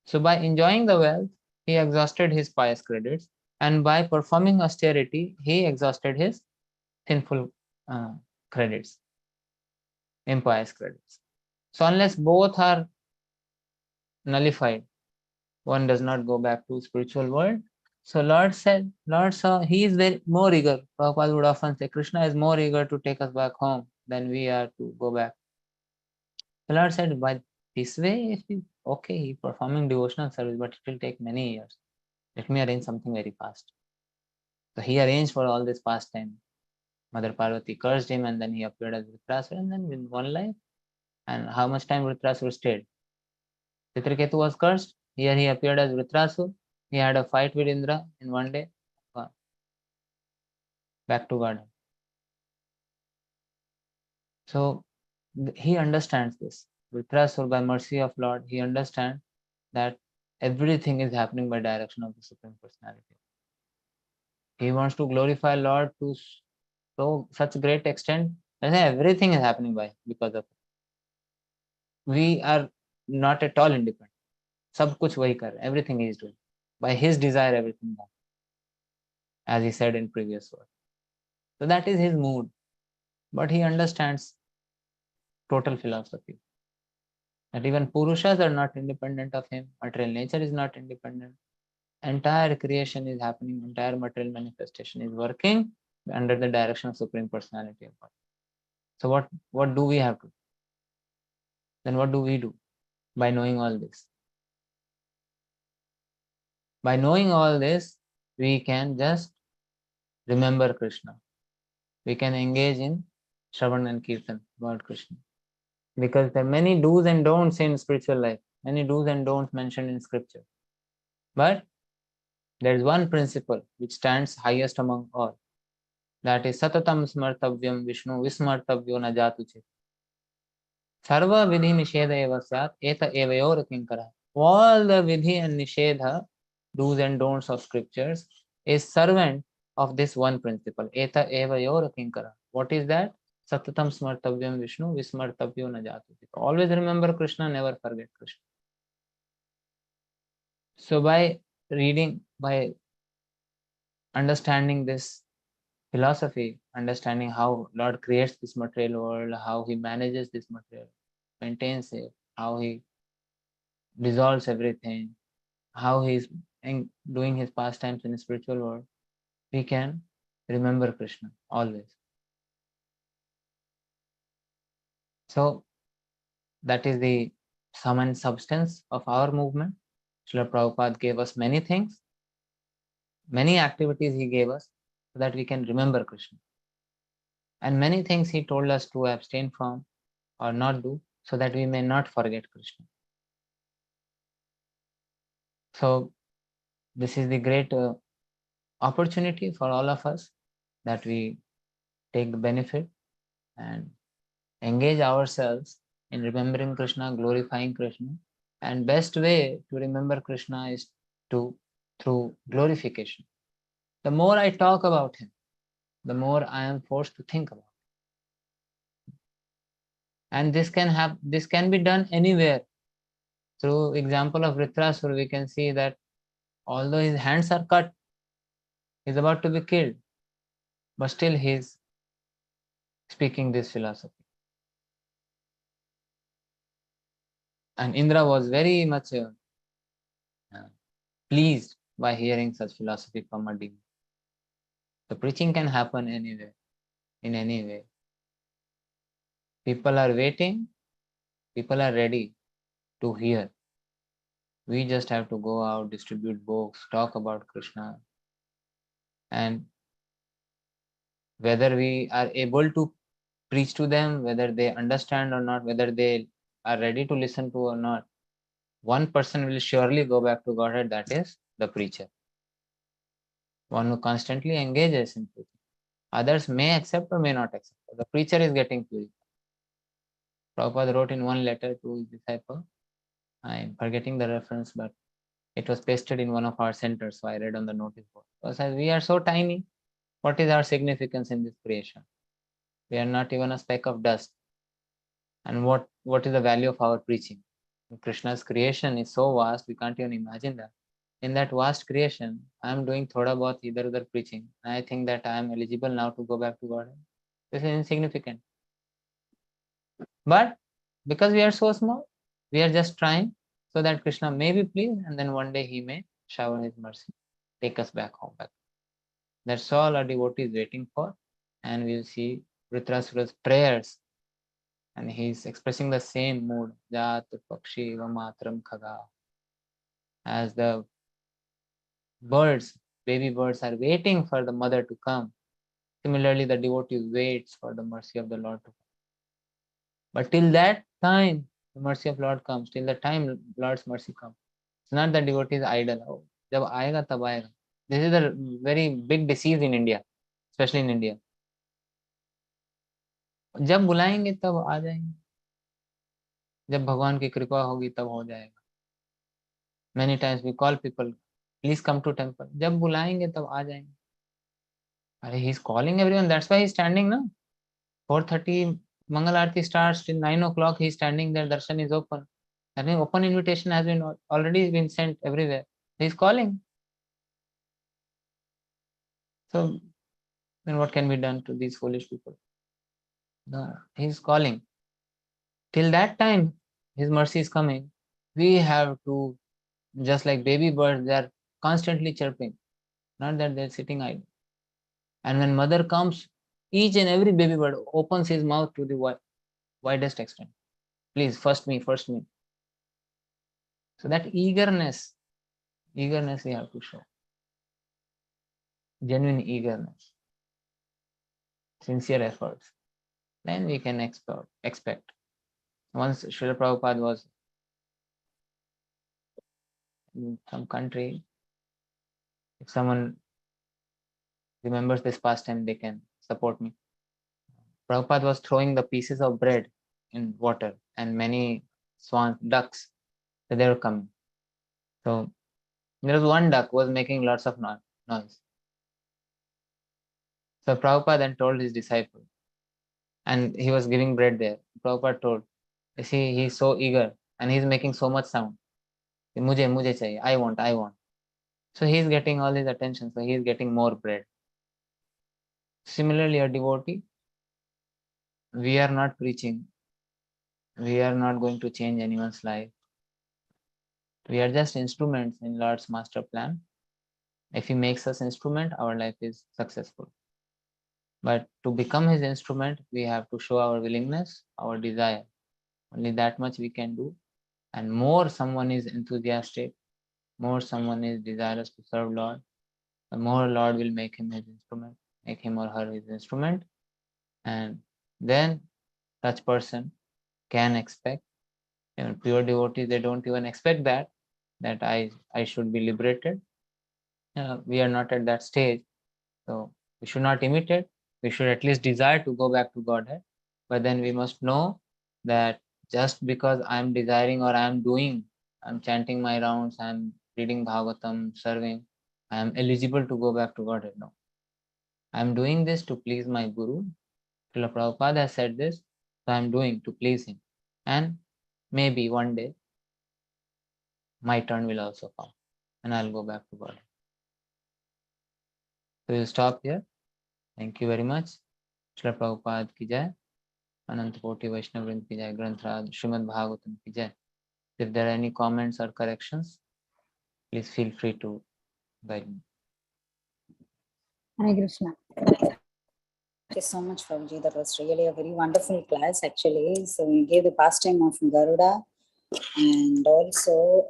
S11: So by enjoying the wealth, he exhausted his pious credits, and by performing austerity, he exhausted his sinful credits, impious credits. So unless both are nullified, one does not go back to spiritual world. So Lord saw he is very more eager. Prabhupada would often say, Krishna is more eager to take us back home than we are to go back. The Lord said, by this way, if he, okay, he performing devotional service, but it will take many years. Let me arrange something very fast. So he arranged for all this pastime. Mother Parvati cursed him, and then he appeared as Vritrasura, and then in one life. And how much time Vritrasura stayed? Chitraketu was cursed. Here he appeared as Vritrasura. He had a fight with Indra in one day. Back to garden. So he understands this. Vritrasura, by mercy of Lord, he understands that everything is happening by direction of the Supreme Personality. He wants to glorify Lord to such great extent that everything is happening because of it. We are not at all independent. सब कुछ वही कर रहे हैं. Everything he is doing. By his desire, everything happens. As he said in previous word. So that is his mood. But he understands total philosophy. That even Purushas are not independent of him. Material nature is not independent. Entire creation is happening. Entire material manifestation is working under the direction of Supreme Personality of God. So what do we have to do? Then what do we do by knowing all this? By knowing all this, we can just remember Krishna. We can engage in Shravan and Kirtan about Krishna. Because there are many do's and don'ts in spiritual life, many do's and don'ts mentioned in scripture. But there is one principle which stands highest among all. That is Satatam Smartavyam Vishnu Vismartavyo na jatuche. Sarva vidhi nishedha eva syat eta evayor kinkara. All the vidhi and nishedha, do's and don'ts of scriptures, is servant of this one principle. Eta evayor kinkara. What is that? Satatam smartavyam Vishnu vismartavyo na jatu. Always remember Krishna, never forget Krishna. So by reading, by understanding this philosophy, understanding how Lord creates this material world, how he manages this material, maintains it, how he dissolves everything, how he is doing his pastimes in the spiritual world, we can remember Krishna always. So that is the sum and substance of our movement. Srila Prabhupada gave us many things, many activities he gave us so that we can remember Krishna. And many things he told us to abstain from or not do so that we may not forget Krishna. So this is the great opportunity for all of us that we take the benefit and engage ourselves in remembering Krishna, glorifying Krishna. And best way to remember Krishna is through glorification. The more I talk about him, the more I am forced to think about him. And this can be done anywhere. Through example of Vritrasura, we can see that although his hands are cut, he's about to be killed, but still he's speaking this philosophy. And Indra was very much pleased by hearing such philosophy from a demon. The preaching can happen anywhere, in any way. People are waiting, people are ready to hear. We just have to go out, distribute books, talk about Krishna. And whether we are able to preach to them, whether they understand or not, whether they are ready to listen to or not, one person will surely go back to Godhead, that is the preacher. One who constantly engages in preaching. Others may accept or may not accept. The preacher is getting purified. Prabhupada wrote in one letter to his disciple, I'm forgetting the reference, but it was pasted in one of our centers, so I read on the notice board. It says, we are so tiny. What is our significance in this creation? We are not even a speck of dust. And what is the value of our preaching? Krishna's creation is so vast, we can't even imagine that. In that vast creation, I am doing thoda bahut idhar udhar preaching. And I think that I am eligible now to go back to God. This is insignificant. But because we are so small, we are just trying so that Krishna may be pleased, and then one day he may shower his mercy, take us back home. That's all our devotee is waiting for. And we'll see Vritrasura's prayers. And he's expressing the same mood. Jat pakshi vamatram khaga. As the birds, baby birds are waiting for the mother to come. Similarly, the devotee waits for the mercy of the Lord to come. But till that time, the mercy of Lord comes. Till the time Lord's mercy comes. It's not that devotee is idle. Oh, jab aayega tab aayega. This is a very big disease in India, especially in India. जब बुलाएंगे तब आ जाएंगे, जब भगवान की कृपा होगी तब हो जाएगा. Many times we call people, please come to temple. जब बुलाएंगे तब आ जाएंगे. अरे he's calling everyone. That's why he's standing now. 4:30 Mangal Aarti starts till 9 o'clock. He's standing there. Darshan is open. That means open invitation has been already been sent everywhere. He's calling. So then what can be done to these foolish people? No, he's calling. Till that time, his mercy is coming. We have to, just like baby birds, they are constantly chirping. Not that they're sitting idle. And when mother comes, each and every baby bird opens his mouth to the widest extent. Please, first me, first me. So that eagerness we have to show. Genuine eagerness. Sincere efforts. Then we can expect. Once Srila Prabhupada was in some country, if someone remembers this pastime, they can support me. Prabhupada was throwing the pieces of bread in water, and many swans, ducks, they were coming. So there was one duck was making lots of noise. So Prabhupada then told his disciple, and he was giving bread there. Prabhupada told, you see, he's so eager and he's making so much sound. Mujhe chahiye, I want. So he's getting all his attention, so he's getting more bread. Similarly, a devotee, we are not preaching, we are not going to change anyone's life. We are just instruments in Lord's master plan. If he makes us instrument, our life is successful. But to become his instrument, we have to show our willingness, our desire. Only that much we can do. And more someone is enthusiastic, more someone is desirous to serve Lord, the more Lord will make him his instrument, make him or her his instrument. And then such person can expect, even pure devotees, they don't even expect that I should be liberated. We are not at that stage. So we should not imitate. We should at least desire to go back to Godhead. But then we must know that just because I am desiring or I am doing, I am chanting my rounds, I am reading Bhagavatam, serving, I am eligible to go back to Godhead. No. I am doing this to please my Guru. Srila Prabhupada has said this, so I am doing to please him. And maybe one day my turn will also come and I'll go back to Godhead. So we'll stop here. Thank you very much. Srila Prabhupada ki jai. Anant Koti Vaishnav Vrind ki jai. Granth Srimad Bhagavatam ki jai. If there are any comments or corrections, please feel free to guide me.
S7: Hare Krishna. Thank you so much, Prabhuji. That was really a very wonderful class, actually. So we gave the pastime of Garuda and also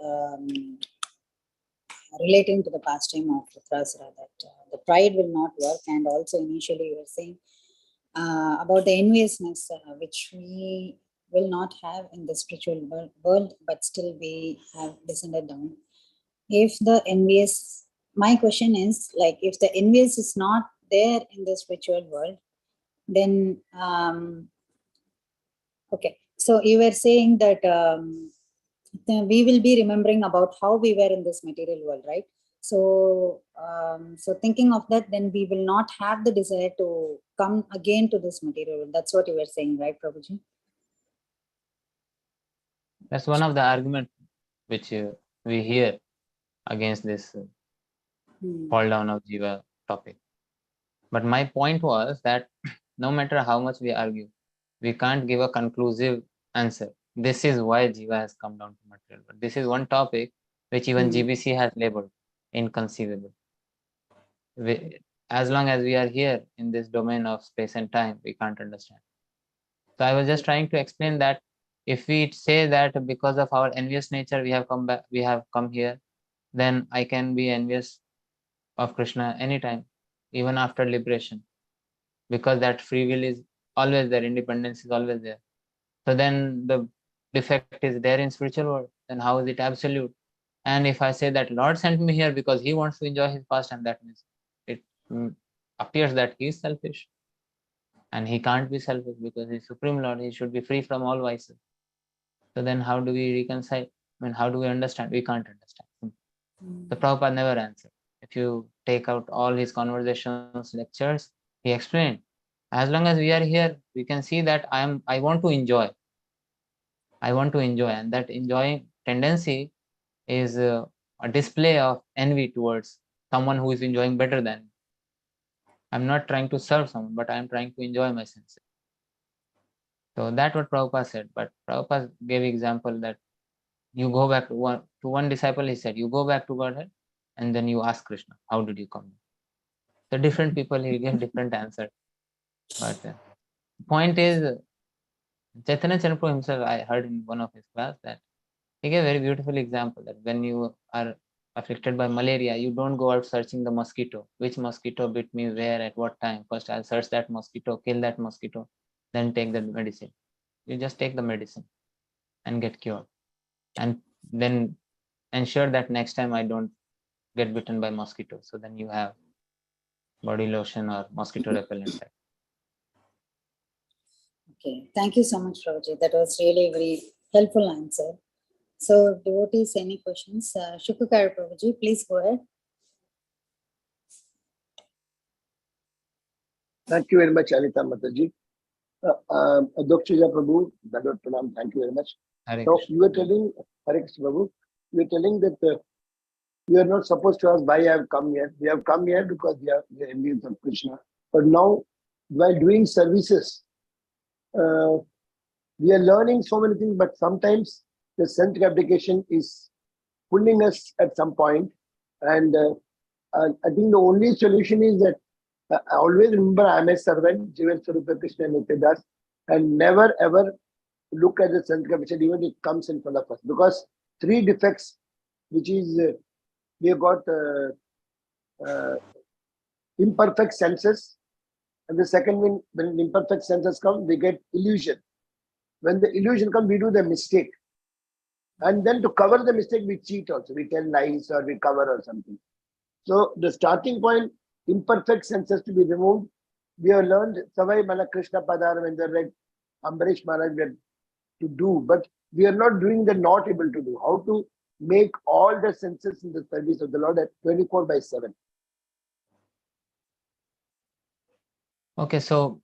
S7: relating to the pastime of Rudrasura, that the pride will not work. And also initially you were saying about the enviousness which we will not have in the spiritual world, but still we have descended down. If the envious, my question is, like, if the envious is not there in the spiritual world, then okay, so you were saying that we will be remembering about how we were in this material world, right? So so thinking of that, then we will not have the desire to come again to this material world. That's what you were saying, right, Prabhuji?
S11: That's one of the arguments which we hear against this fall down of Jiva topic. But my point was that no matter how much we argue, we can't give a conclusive answer. This is why Jiva has come down to material world. This is one topic which even GBC has labeled inconceivable. As long as we are here in this domain of space and time, we can't understand. So I was just trying to explain that if we say that because of our envious nature we have come back, we have come here, then I can be envious of Krishna anytime, even after liberation, because that free will is always there, independence is always there. So then the defect is there in spiritual world, then how is it absolute? And if I say that Lord sent me here because he wants to enjoy his pastime, that means it appears that he is selfish. And he can't be selfish because he's Supreme Lord, he should be free from all vices. So then how do we reconcile? I mean, how do we understand? We can't understand. The Prabhupada never answered. If you take out all his conversations, lectures, he explained, as long as we are here, we can see that I want to enjoy. I want to enjoy, and that enjoying tendency is a display of envy towards someone who is enjoying better than me. I'm not trying to serve someone, but I'm trying to enjoy my senses. So that's what Prabhupada said. But Prabhupada gave example that you go back to one disciple, he said, you go back to Godhead and then you ask Krishna, how did you come? So different people, he gave different answers. But the point is, Chaitanya Charitamrita himself, I heard in one of his class that he gave a very beautiful example that when you are afflicted by malaria, you don't go out searching the mosquito. Which mosquito bit me where, at what time? First I'll search that mosquito, kill that mosquito, then take the medicine. You just take the medicine and get cured. And then ensure that next time I don't get bitten by mosquito. So then you have body lotion or mosquito repellent.
S7: Okay, thank you so much, Prabhuji. That was really a very helpful answer. So, devotees, any questions? Shukukar Prabhuji, please go ahead.
S12: Thank you very much, Anita Mataji. Adhokshaja Prabhu, Dandavad Pranam, thank you very much.
S11: Hare
S12: So
S11: Krishna.
S12: you were telling, Hare Krishna Prabhu, you were telling that we are not supposed to ask why I have come here. We have come here because we are the enemies of Krishna. But now, while doing services, we are learning so many things, but sometimes the sense application is pulling us at some point. And I think the only solution is that I always remember I am a servant, Jiva Swarupa Krishna Nityadas, and never ever look at the sense application even if it comes in front of us. Because three defects, which is we have got imperfect senses, and the second one, when imperfect senses come, we get illusion. When the illusion comes, we do the mistake. And then to cover the mistake, we cheat also. We tell lies or we cover or something. So the starting point, imperfect senses to be removed. We have learned Savai Mana Krishna Padar when they read Ambarish Maharaj to do, but we are not doing the not able to do. How to make all the senses in the service of the Lord at 24/7.
S11: Okay, so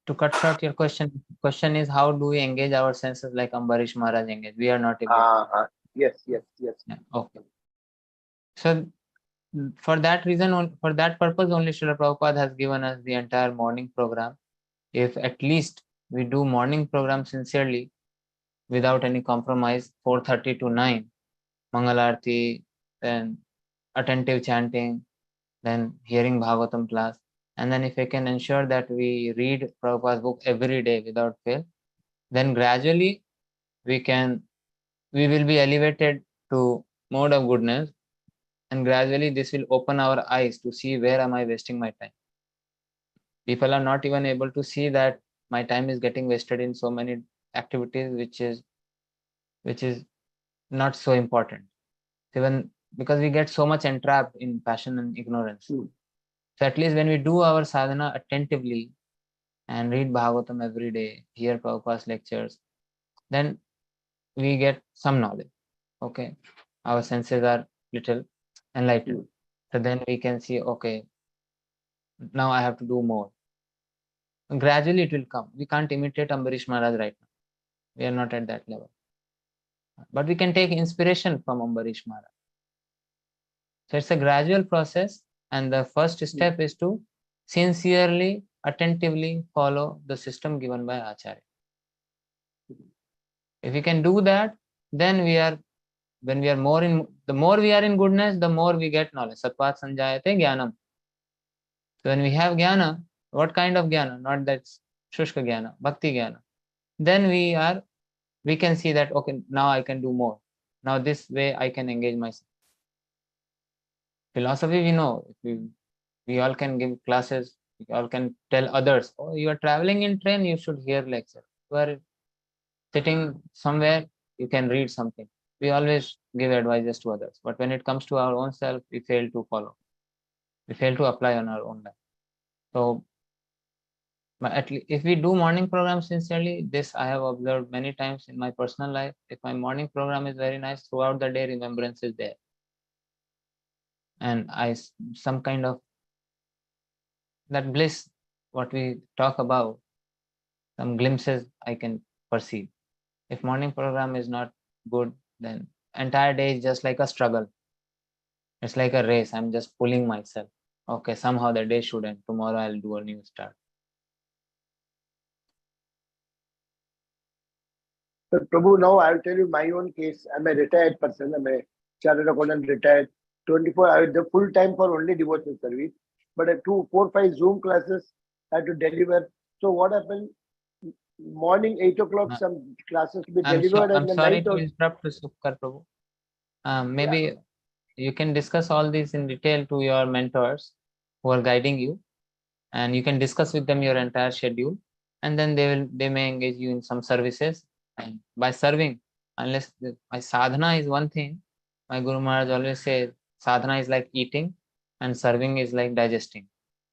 S11: to cut short your question is how do we engage our senses like Ambarish Maharaj engaged? We are not able.
S12: Yes.
S11: Yeah, okay. So for that reason, for that purpose only, Srila Prabhupada has given us the entire morning program. If at least we do morning program sincerely, without any compromise, 4:30 to 9, Mangalarti, then attentive chanting, then hearing Bhagavatam class, and then if we can ensure that we read Prabhupada's book every day without fail, then gradually we will be elevated to mode of goodness, and gradually this will open our eyes to see where am I wasting my time. People are not even able to see that my time is getting wasted in so many activities which is not so important, even because we get so much entrapped in passion and ignorance. So at least when we do our sadhana attentively and read Bhagavatam every day, hear Prabhupada's lectures, then we get some knowledge. Okay, our senses are little enlightened. So then we can see, okay, now I have to do more. And gradually it will come. We can't imitate Ambarish Maharaj right now. We are not at that level. But we can take inspiration from Ambarish Maharaj. So it's a gradual process, and the first step is to sincerely, attentively follow the system given by Acharya. If we can do that, then when we are the more we are in goodness, the more we get knowledge. Satvat sanjayate jnanam. So when we have jnana, what kind of jnana? Not that shushka jnana, bhakti jnana. Then we can see that, okay, now I can do more. Now this way I can engage myself. Philosophy, we know, we all can give classes, we all can tell others, oh, you are traveling in train, you should hear lecture. You are sitting somewhere, you can read something. We always give advices to others, but when it comes to our own self, we fail to follow. We fail to apply on our own life. So at least if we do morning program sincerely, this I have observed many times in my personal life. If my morning program is very nice, throughout the day remembrance is there. And some kind of that bliss, what we talk about, some glimpses I can perceive. If morning program is not good, then entire day is just like a struggle. It's like a race. I'm just pulling myself. Okay, somehow the day should end. Tomorrow I'll do a new start.
S12: But Prabhu, now I'll tell you my own case. I'm a retired person. I'm a chartered accountant, retired. 24 hours, the full time for only devotional service. But at 2, 4, 5 Zoom classes I had to deliver. So what happened? Morning 8 o'clock, some classes to be delivered.
S11: I'm sorry to interrupt, Sukkar Prabhu. Maybe you can discuss all this in detail to your mentors who are guiding you, and you can discuss with them your entire schedule, and then they may engage you in some services. And by serving, unless my sadhana is one thing, my Guru Maharaj always says sadhana is like eating and serving is like digesting.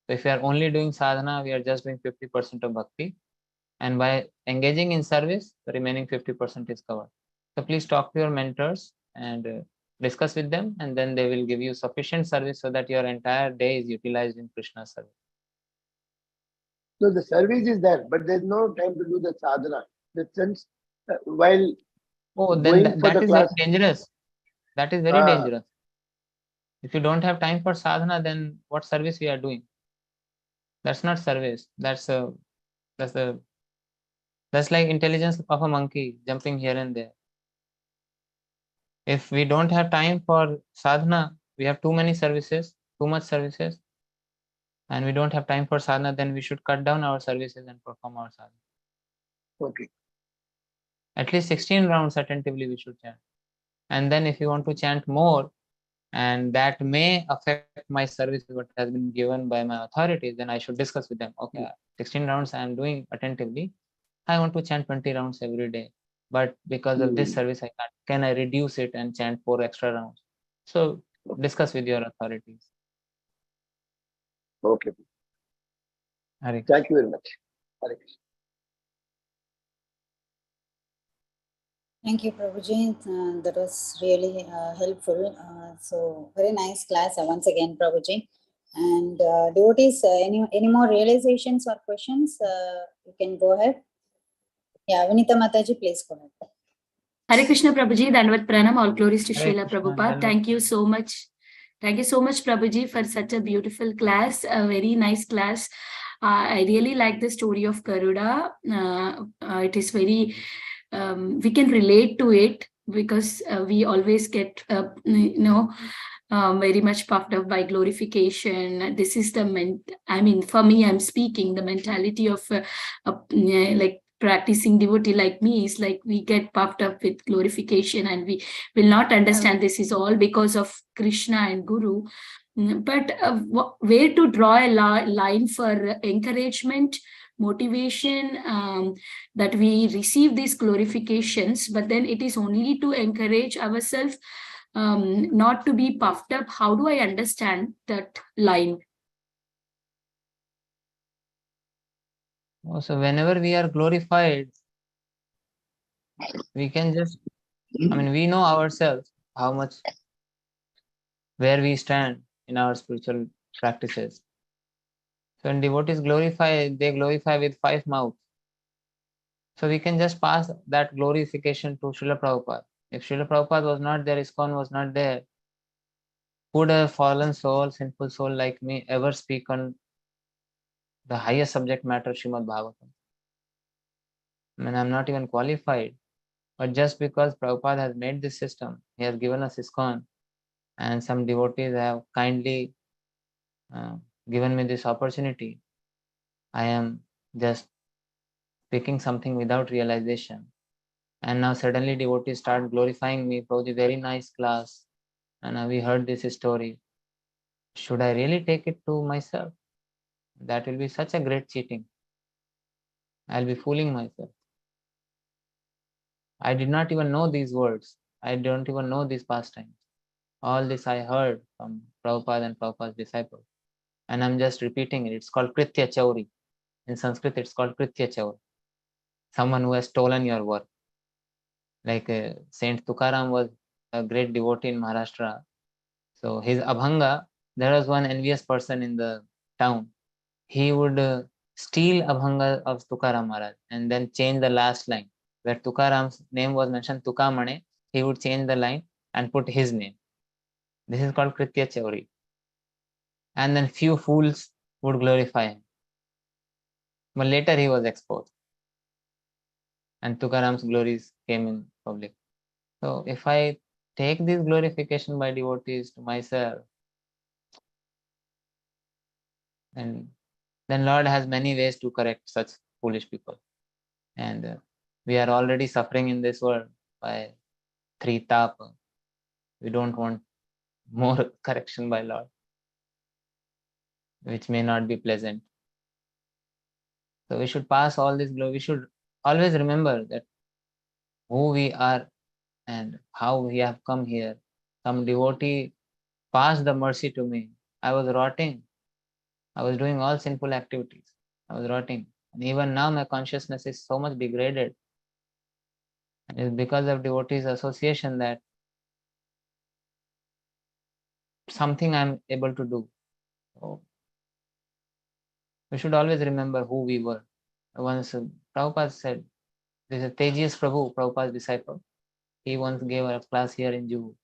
S11: So if we are only doing sadhana, we are just doing 50% of bhakti, and by engaging in service, the remaining 50% is covered. So please talk to your mentors and discuss with them, and then they will give you sufficient service so that your entire day is utilized in Krishna's service.
S12: So the service is there, but there's no time to do the sadhana. The sense, while
S11: Oh, then
S12: going for
S11: that
S12: the
S11: is very
S12: class,
S11: dangerous. That is very
S12: uh,
S11: dangerous. If you don't have time for sadhana, then what service we are doing? That's not service. That's like intelligence of a monkey jumping here and there. If we don't have time for sadhana, we have too many services, too much services, and we don't have time for sadhana, then we should cut down our services and perform our sadhana.
S12: okay.
S11: At least 16 rounds attentively we should chant. And then if you want to chant more, and that may affect my service, what has been given by my authorities, then I should discuss with them. Okay, 16 rounds I am doing attentively. I want to chant 20 rounds every day. But because of this service, I can't. Can I reduce it and chant 4 extra rounds? So discuss with your authorities.
S12: Okay.
S11: Hare
S12: Thank you very much. Hare Krishna.
S7: Thank you, Prabhuji. That was really helpful. So very nice class once again, Prabhuji. And devotees, any more realizations or questions? You can go ahead. Yeah, Vinita Mataji, please go ahead.
S3: Hare Krishna Prabhuji, Dandavat Pranam, all glories to
S11: Hare
S3: Srila
S11: Krishna,
S3: Prabhupada.
S11: Dandavat
S3: Thank you so much. Thank you so much, Prabhuji, for such a beautiful class, a very nice class. I really like the story of Garuda. It is very, we can relate to it because we always get, very much puffed up by glorification. This is the, for me, I'm speaking, the mentality of like practicing devotee like me is like we get puffed up with glorification and we will not understand this is all because of Krishna and Guru. But where to draw a line for encouragement, motivation, that we receive these glorifications, but then it is only to encourage ourselves, not to be puffed up. How do I understand that line?
S11: So whenever we are glorified, we can just, we know ourselves how much, where we stand in our spiritual practices. So when devotees glorify, they glorify with 5 mouths. So we can just pass that glorification to Srila Prabhupada. If Srila Prabhupada was not there, ISKCON was not there, would a fallen soul, sinful soul like me ever speak on the highest subject matter, Srimad Bhagavatam? I'm not even qualified. But just because Prabhupada has made this system, he has given us ISKCON, and some devotees have kindly given me this opportunity, I am just speaking something without realization. And now suddenly devotees start glorifying me. Prabhuji, very nice class. And we heard this story. Should I really take it to myself? That will be such a great cheating. I'll be fooling myself. I did not even know these words. I don't even know these pastimes. All this I heard from Prabhupada and Prabhupada's disciples. And I'm just repeating it. It's called Kritya Chauri. In Sanskrit, it's called Kritya Chauri. Someone who has stolen your work. Like Saint Tukaram was a great devotee in Maharashtra. So his Abhanga, there was one envious person in the town. He would steal Abhanga of Tukaram Maharaj and then change the last line. Where Tukaram's name was mentioned, Tukamane, he would change the line and put his name. This is called Kritya Chauri. And then few fools would glorify him. But later he was exposed. And Tukaram's glories came in public. So if I take this glorification by devotees to myself, and then Lord has many ways to correct such foolish people. And we are already suffering in this world by 3 tapa. We don't want more correction by Lord, which may not be pleasant. So we should pass all this glory. We should always remember that who we are and how we have come here. Some devotee passed the mercy to me. I was rotting. I was doing all sinful activities. I was rotting. And even now my consciousness is so much degraded. And it's because of devotees' association that something I'm able to do. So We should always remember who we were. Once Prabhupada said, this is Tejas Prabhu, Prabhupada's disciple. He once gave a class here in Jiva.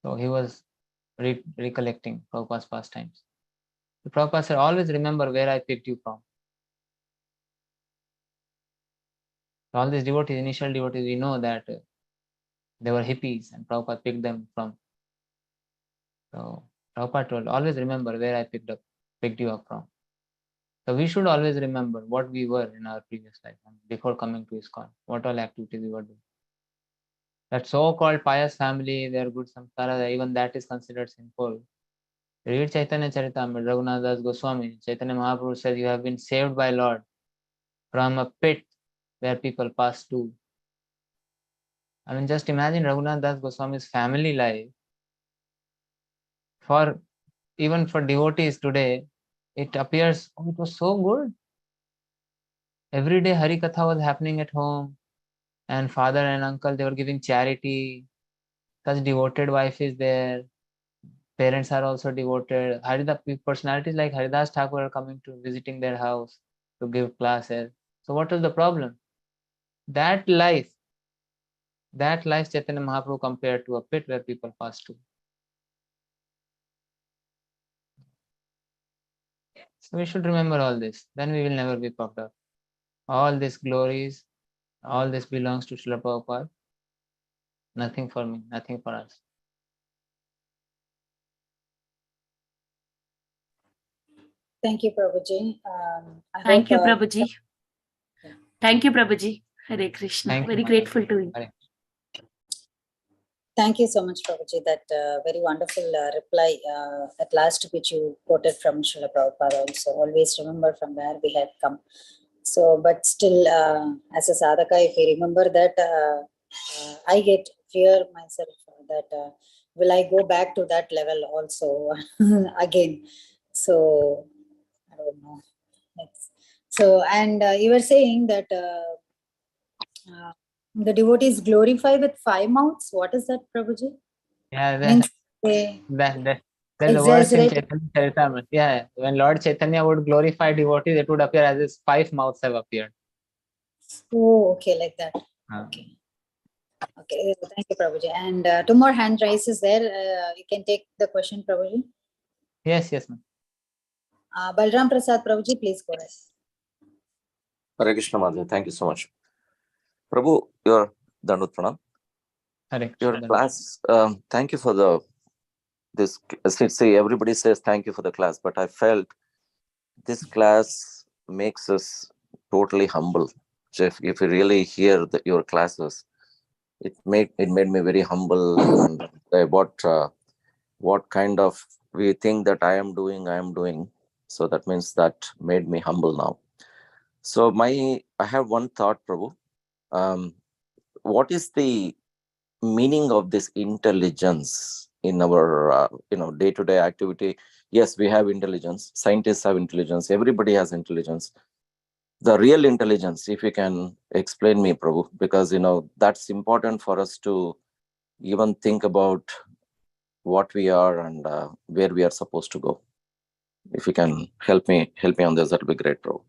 S11: So he was recollecting Prabhupada's pastimes. The Prabhupada said, always remember where I picked you from. All these devotees, initial devotees, we know that they were hippies and Prabhupada picked them from. So Prabhupada told, always remember where I picked you up from. So we should always remember what we were in our previous life before coming to ISKCON, what all activities we were doing. That so-called pious family, they are good samsara, even that is considered sinful. Read Chaitanya Charitamrita, Raghunath Das Goswami, Chaitanya Mahaprabhu says, you have been saved by Lord from a pit where people pass to. I mean, just imagine Raghunath Das Goswami's family life. Even for devotees today, it appears, oh, it was so good. Every day Hari Katha was happening at home, and father and uncle, they were giving charity. Such devoted wife is there. Parents are also devoted. Personalities like Haridas Thakur are coming to visiting their house to give classes. So what is the problem? That life Chaitanya Mahaprabhu compared to a pit where people pass to. So we should remember all this. Then we will never be puffed up. All these glories, all this belongs to Srila Prabhupada. Nothing for me, nothing for us.
S7: Thank you, Prabhuji.
S3: Thank you, Prabhuji. Thank you, Prabhuji. Hare Krishna. Very grateful to you.
S7: Thank you so much, Prabhuji. That very wonderful reply at last, which you quoted from Srila Prabhupada also. Always remember from where we have come. So, but still, as a sadhaka, if we remember that, I get fear myself that will I go back to that level also again? So, I don't know. So, and you were saying that the devotees glorify with 5 mouths. What is that, Prabhuji?
S11: Yeah,
S7: Means
S11: there's a verse in Chaitanya Charitamrita. Yeah, when Lord Chaitanya would glorify devotees, it would appear as if 5 mouths have appeared.
S7: Oh, okay, like that. Okay. Okay, thank you, Prabhuji. And 2 more hand raises there. You can take the question, Prabhuji.
S11: Yes, ma'am.
S7: Balram Prasad, Prabhuji, please go ahead.
S13: Hare Krishna, Madhya. Thank you so much. Prabhu, your Dandut Pranam. Your class, thank you for this. See, everybody says thank you for the class, but I felt this class makes us totally humble. So if you really hear your classes, it made me very humble. And what kind of we think that I am doing. So that means that made me humble now. So I have one thought, Prabhu. What is the meaning of this intelligence in our day-to-day activity? Yes, we have intelligence. Scientists have intelligence. Everybody has intelligence. The real intelligence, if you can explain me, Prabhu, because that's important for us to even think about what we are and where we are supposed to go. If you can help me on this, that would be great, Prabhu.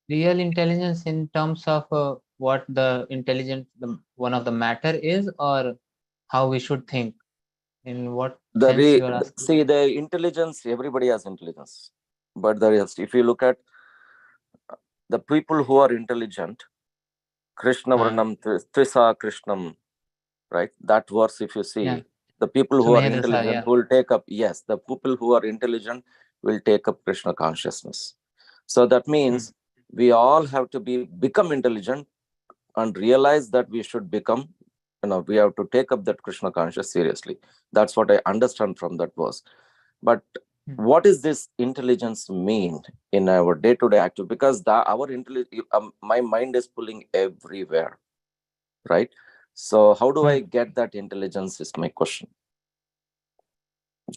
S11: Real intelligence in terms of what the one of the matter is, or how we should think? In what sense you are asking?
S13: See, the intelligence, everybody has intelligence. But if you look at the people who are intelligent, Krishna Varnam Trisa Krishnam, right? That verse, if you see, the people who are intelligent will take up, the people who are intelligent will take up Krishna consciousness. So that means we all have to become intelligent and realize that we should become, we have to take up that Krishna consciousness seriously. That's what I understand from that verse. But what does this intelligence mean in our day-to-day activity? Because my mind is pulling everywhere, right? So how do I get that intelligence is my question.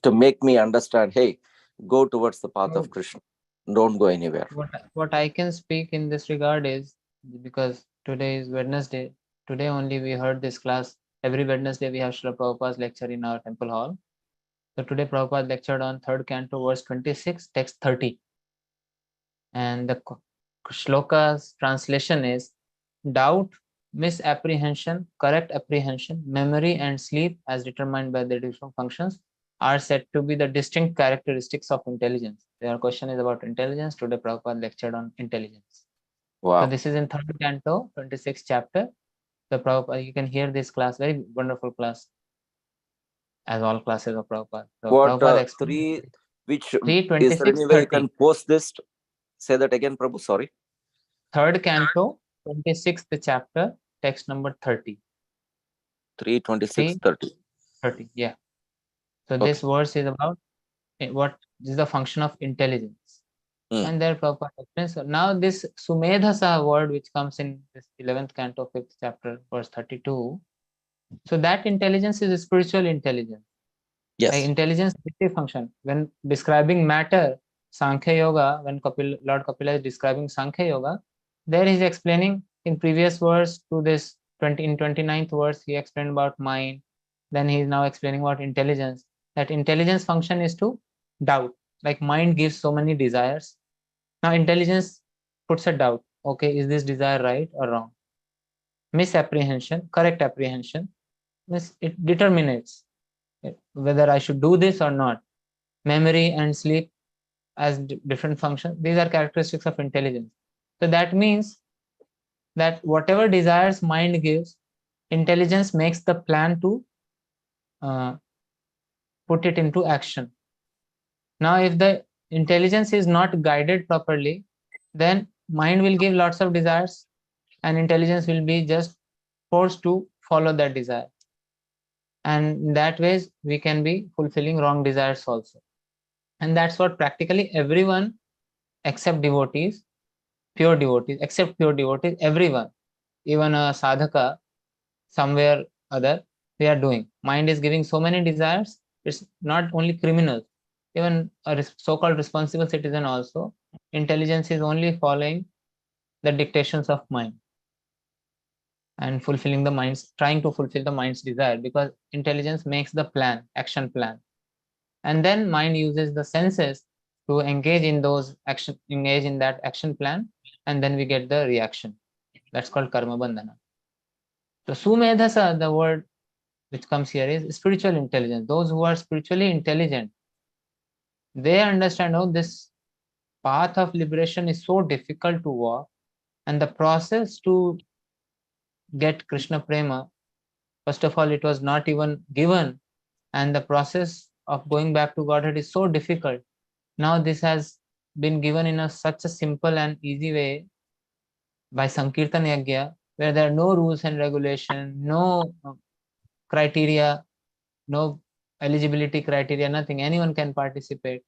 S13: To make me understand, hey, go towards the path of Krishna. Don't go anywhere.
S11: What I can speak in this regard is, because today is Wednesday, today only we heard this class. Every Wednesday we have Srila Prabhupada's lecture in our temple hall. So today Prabhupada lectured on 3rd canto, verse 26, text 30. And the shloka's translation is: doubt, misapprehension, correct apprehension, memory, and sleep, as determined by the different functions, are said to be the distinct characteristics of intelligence. Their question is about intelligence. Today, Prabhupada lectured on intelligence.
S13: Wow.
S11: So this is in 3rd canto, 26th chapter. The Prabhupada, you can hear this class, very wonderful class, as all classes of Prabhupada. So
S13: What
S11: Prabhupada
S13: three? Which
S11: 3,
S13: is there
S11: 26,
S13: any way you
S11: 30.
S13: can post this? Say that again, Prabhu. Sorry.
S11: 3rd canto, 26th chapter, text number 30.
S13: 3:26, 30.
S11: 30, yeah. So
S13: Okay.
S11: this verse is about what is the function of intelligence. And there Prabhupada explains. So now this Sumedhasa word, which comes in this 11th canto, 5th chapter, verse 32. So that intelligence is a spiritual intelligence.
S13: Yes.
S11: Like intelligence is a function. When describing matter, Sankhya Yoga, when Lord Kapila is describing Sankhya Yoga, there he is explaining in previous verse to this 29th verse, he explained about mind. Then he is now explaining about intelligence. That intelligence function is to doubt. Like mind gives so many desires. Now intelligence puts a doubt. Okay, is this desire right or wrong? Misapprehension, correct apprehension, it determinates whether I should do this or not. Memory and sleep as different functions. These are characteristics of intelligence. So that means that whatever desires mind gives, intelligence makes the plan to put it into action. Now, if the intelligence is not guided properly, then mind will give lots of desires and intelligence will be just forced to follow that desire. And in that ways, we can be fulfilling wrong desires also. And that's what practically everyone except devotees, pure devotees, except pure devotees, everyone, even a sadhaka, somewhere other, they are doing. Mind is giving so many desires. It's not only criminals, even a so-called responsible citizen also. Intelligence is only following the dictations of mind and fulfilling the mind's, trying to fulfill the mind's desire, because intelligence makes the plan, action plan. And then mind uses the senses to engage in those action, engage in that action plan, and then we get the reaction. That's called karma bandhana. So sumedhasa, the word which comes here, is spiritual intelligence. Those who are spiritually intelligent, they understand how this path of liberation is so difficult to walk, and the process to get Krishna Prema, first of all, it was not even given, and the process of going back to Godhead is so difficult. Now this has been given in such a simple and easy way by Sankirtan Yagya, where there are no rules and regulation, no criteria, no eligibility criteria, nothing. Anyone can participate.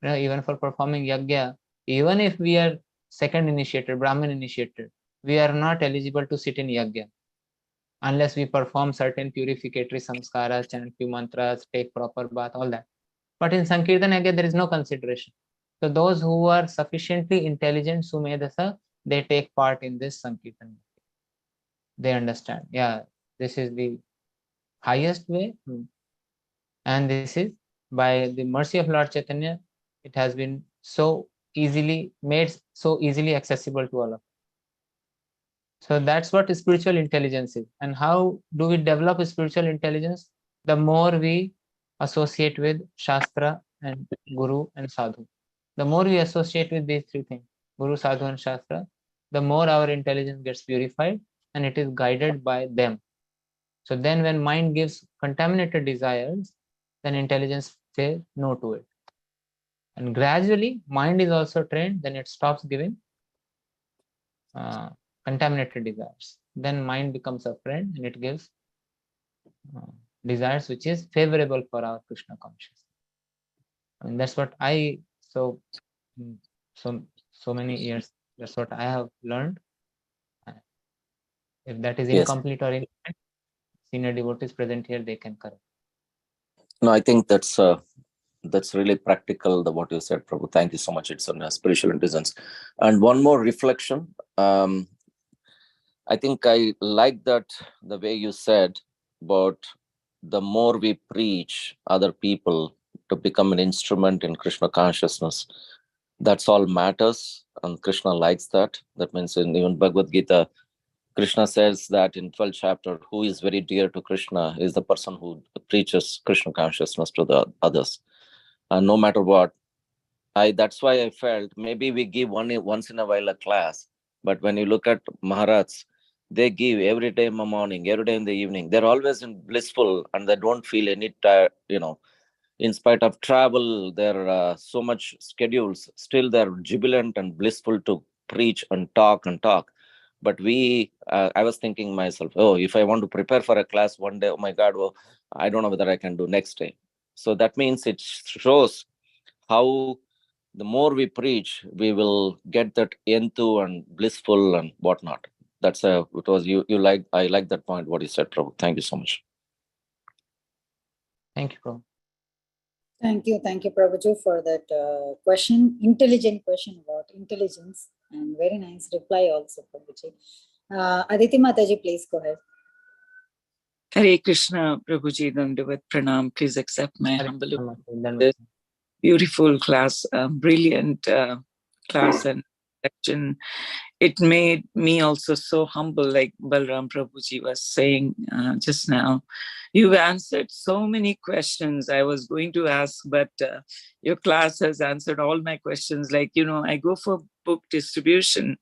S11: Even for performing Yagya, even if we are second initiated, Brahmin initiated, we are not eligible to sit in Yagya unless we perform certain purificatory samskaras, chant few mantras, take proper bath, all that. But in Sankirtan Yagya, there is no consideration. So those who are sufficiently intelligent, Sumedhasa, they take part in this Sankirtan. They understand, yeah, this is the highest way. And this is by the mercy of Lord Chaitanya, it has been so easily made, so easily accessible to all of us. So that's what spiritual intelligence is. And how do we develop spiritual intelligence? The more we associate with Shastra and Guru and Sadhu. The more we associate with these three things, Guru, Sadhu and Shastra, the more our intelligence gets purified and it is guided by them. So then when mind gives contaminated desires, then intelligence says no to it. And gradually mind is also trained, then it stops giving contaminated desires. Then mind becomes a friend and it gives desires which is favorable for our Krishna consciousness. And that's what so many years, that's what I have learned. If that is incomplete or incorrect, senior devotees present here, they can correct.
S13: No, I think that's really practical, what you said, Prabhu. Thank you so much. It's on spiritual intelligence. And one more reflection. I think I like that the way you said about the more we preach other people to become an instrument in Krishna consciousness, that's all matters. and Krishna likes that. That means in even Bhagavad Gita, Krishna says that in 12th chapter, who is very dear to Krishna is the person who preaches Krishna consciousness to the others. And no matter what, that's why I felt maybe we give once in a while a class, but when you look at Maharats, they give every day in the morning, every day in the evening. They're always in blissful and they don't feel any tired, in spite of travel, there so much schedules, still they're jubilant and blissful to preach and talk and talk. But I was thinking myself, oh, if I want to prepare for a class one day, oh my God, well, I don't know whether I can do next day. So that means it shows how the more we preach, we will get that into and blissful and whatnot. That's it was I like that point, what you said, Prabhu. Thank you so much.
S11: Thank you, Prabhu.
S7: Thank you, Prabhuji, for that question, intelligent question about intelligence, and very nice reply also, Prabhuji. Aditi Mataji, please go ahead.
S4: Hare Krishna, Prabhuji, Dandavat Pranam. Please accept my humble this beautiful class, brilliant class and section. It made me also so humble, like Balram Prabhuji was saying just now. You've answered so many questions I was going to ask, but your class has answered all my questions. Like, I go for book distribution,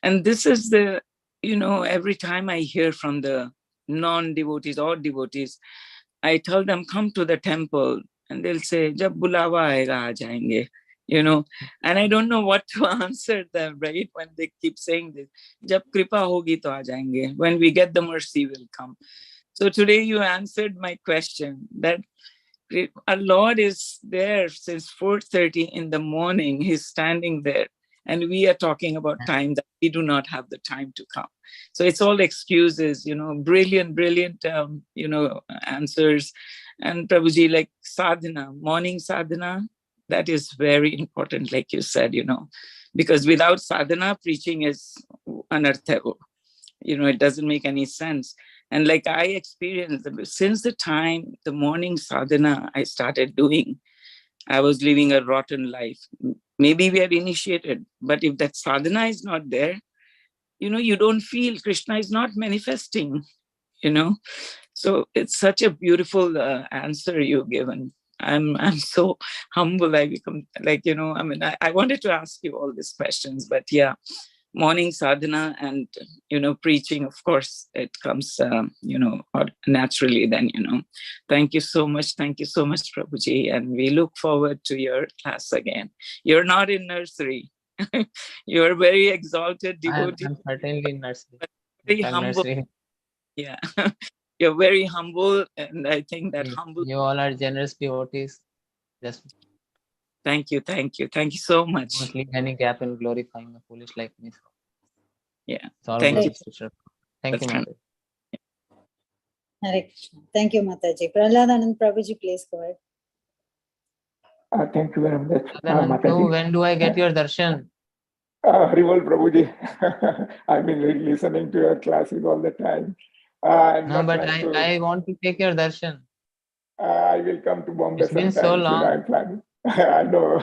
S4: and this is the, every time I hear from the non-devotees or devotees, I tell them, come to the temple, and they'll say, Jab bulawa aayega, aa jayenge. And I don't know what to answer them, right? When they keep saying this, Jab kripa hogi to aa jayenge. When we get the mercy, will come. So today you answered my question that our Lord is there since 4:30 in the morning. He's standing there, and we are talking about time that we do not have the time to come. So it's all excuses, brilliant, answers. And Prabhuji, like sadhana, morning sadhana, that is very important, like you said, because without sadhana, preaching is anartha. It doesn't make any sense. And like I experienced, since the time the morning sadhana I started doing, I was living a rotten life. Maybe we are initiated, but if that sadhana is not there, you don't feel Krishna is not manifesting, So it's such a beautiful answer you've given. I'm so humble. I become like, I wanted to ask you all these questions, but yeah, morning sadhana and, preaching, of course, it comes, naturally then, Thank you so much. Thank you so much, Prabhuji. And we look forward to your class again. You're not in nursery. You're very exalted devotee.
S11: I'm certainly in nursery.
S4: Very humble.
S11: Nursery.
S4: Yeah. You're very humble. And I think that humble.
S11: You all are generous devotees. Just
S4: Thank you. Thank you. Thank you so much.
S11: Don't leave any gap in glorifying a foolish like me.
S4: Yeah.
S11: Thank you. Thank you, Mataji.
S7: Hare Krishna. Thank you, Mataji. Prahladanand Prabhuji, please go ahead.
S14: Thank you very much.
S11: Mataji. When do I get your darshan?
S14: Haribol Prabhuji. I've been listening to your classes all the time.
S11: No, but I want to take your darshan.
S14: I will come to Bombay.
S11: It's been so long.
S14: I'm planning. I know.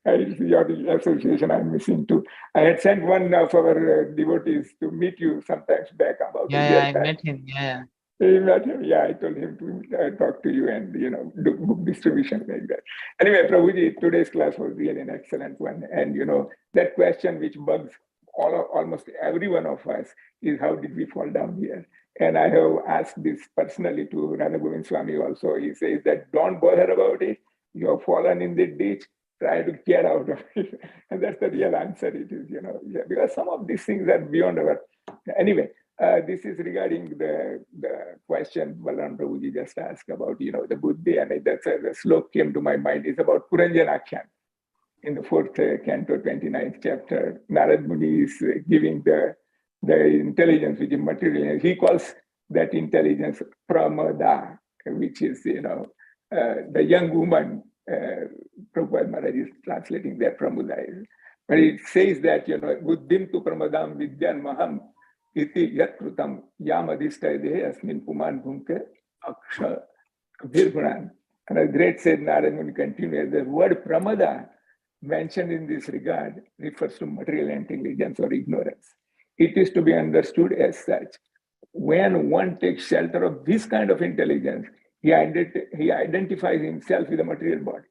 S14: It's your association I'm missing too. I had sent one of our devotees to meet you sometimes back about a year
S11: I
S14: back.
S11: met him. Yeah.
S14: He met him. Yeah, I told him to talk to you and do book distribution like that. Anyway, Prabhuji, today's class was really an excellent one. And that question which bugs almost every one of us is how did we fall down here? And I have asked this personally to Radha Govind Swami also. He says that don't bother about it. You have fallen in the ditch. Try to get out of it. And that's the real answer. It is, because some of these things are beyond our. Anyway, this is regarding the question Balram Prabhuji just asked about, the Buddha. And that's the slok came to my mind. It's about Puranjanakyan. In the 4th canto, 29th chapter, Narad Muni is giving the intelligence which is material. He calls that intelligence pramada, which is, the young woman. Prabhupada Maharaj is translating that pramada. But it says that, buddhim tu pramadam vidyan maham iti yatkrutam yamadishta dehe asmin puman bhumke aksha virgunan. And the great said Narad Muni continues, the word pramada mentioned in this regard refers to material intelligence or ignorance. It is to be understood as such. When one takes shelter of this kind of intelligence, he identifies himself with the material body.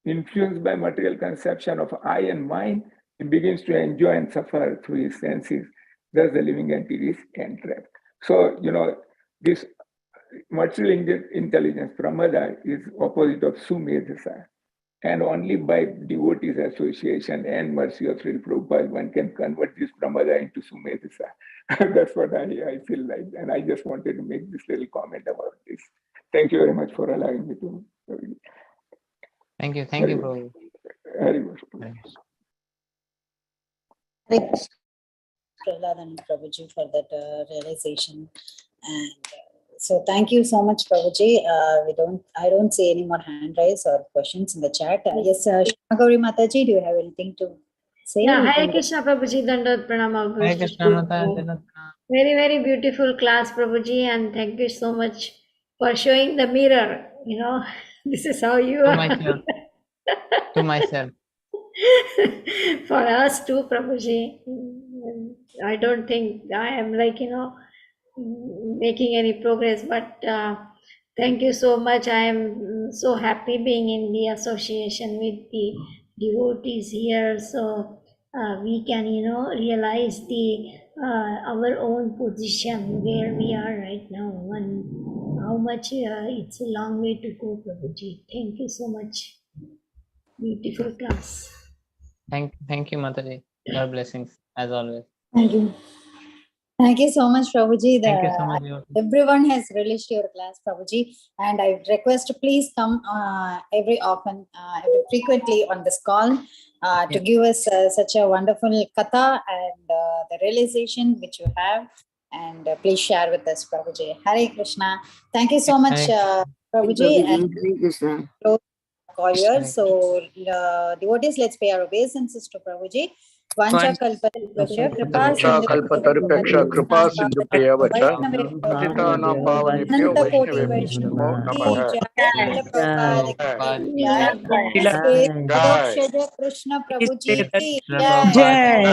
S14: Influenced by material conception of I and mine, he begins to enjoy and suffer through his senses. Thus, the living entity is entrapped. So, this material intelligence, pramada, is opposite of sumedhasa. And only by devotees association and mercy of Srila Prabhupada, one can convert this pramada into sumedhasa. That's what I feel like. And I just wanted to make this little comment about this. Thank you very much for allowing me to.
S11: Thank you, Prabhu.
S14: Very much.
S7: Thanks, Prahlad and Prabhuji, for that realization. And so thank you so much, Prabhuji. I don't see any more hand raise or questions in the chat. Yes, Shama Gauri Mataji, do you have anything to say?
S5: Yeah, Hare Krishna, Prabhuji, Dandavat Pranam.
S11: Hare Krishna, Mata.
S5: Very, very beautiful class, Prabhuji, and thank you so much for showing the mirror. This is how you are.
S11: To myself.
S5: For us too, Prabhuji. I don't think I am making any progress, but thank you so much. I am so happy being in the association with the devotees here, so we can realize our own position where we are right now and how much it's a long way to go, Prabhuji. Thank you so much. Beautiful class.
S11: Thank you, Mataji. Your blessings as always.
S7: Thank you. Thank you so much, Prabhuji.
S11: Thank you so much.
S7: Everyone has relished your class, Prabhuji, and I request to please come every frequently on this call to give us such a wonderful katha and the realization which you have, and please share with us, Prabhuji. Hare Krishna. Thank you so much, Prabhuji. And call yours. So, devotees, let's pay our obeisances to Prabhuji. Vancha kalpatarupesha
S12: kripa sindhubhya vacha patitana pavanebhyo vaishnavebhyo namaha.
S7: Adhokshaja Krishna Prabhuji ki
S2: Jai.
S7: jai.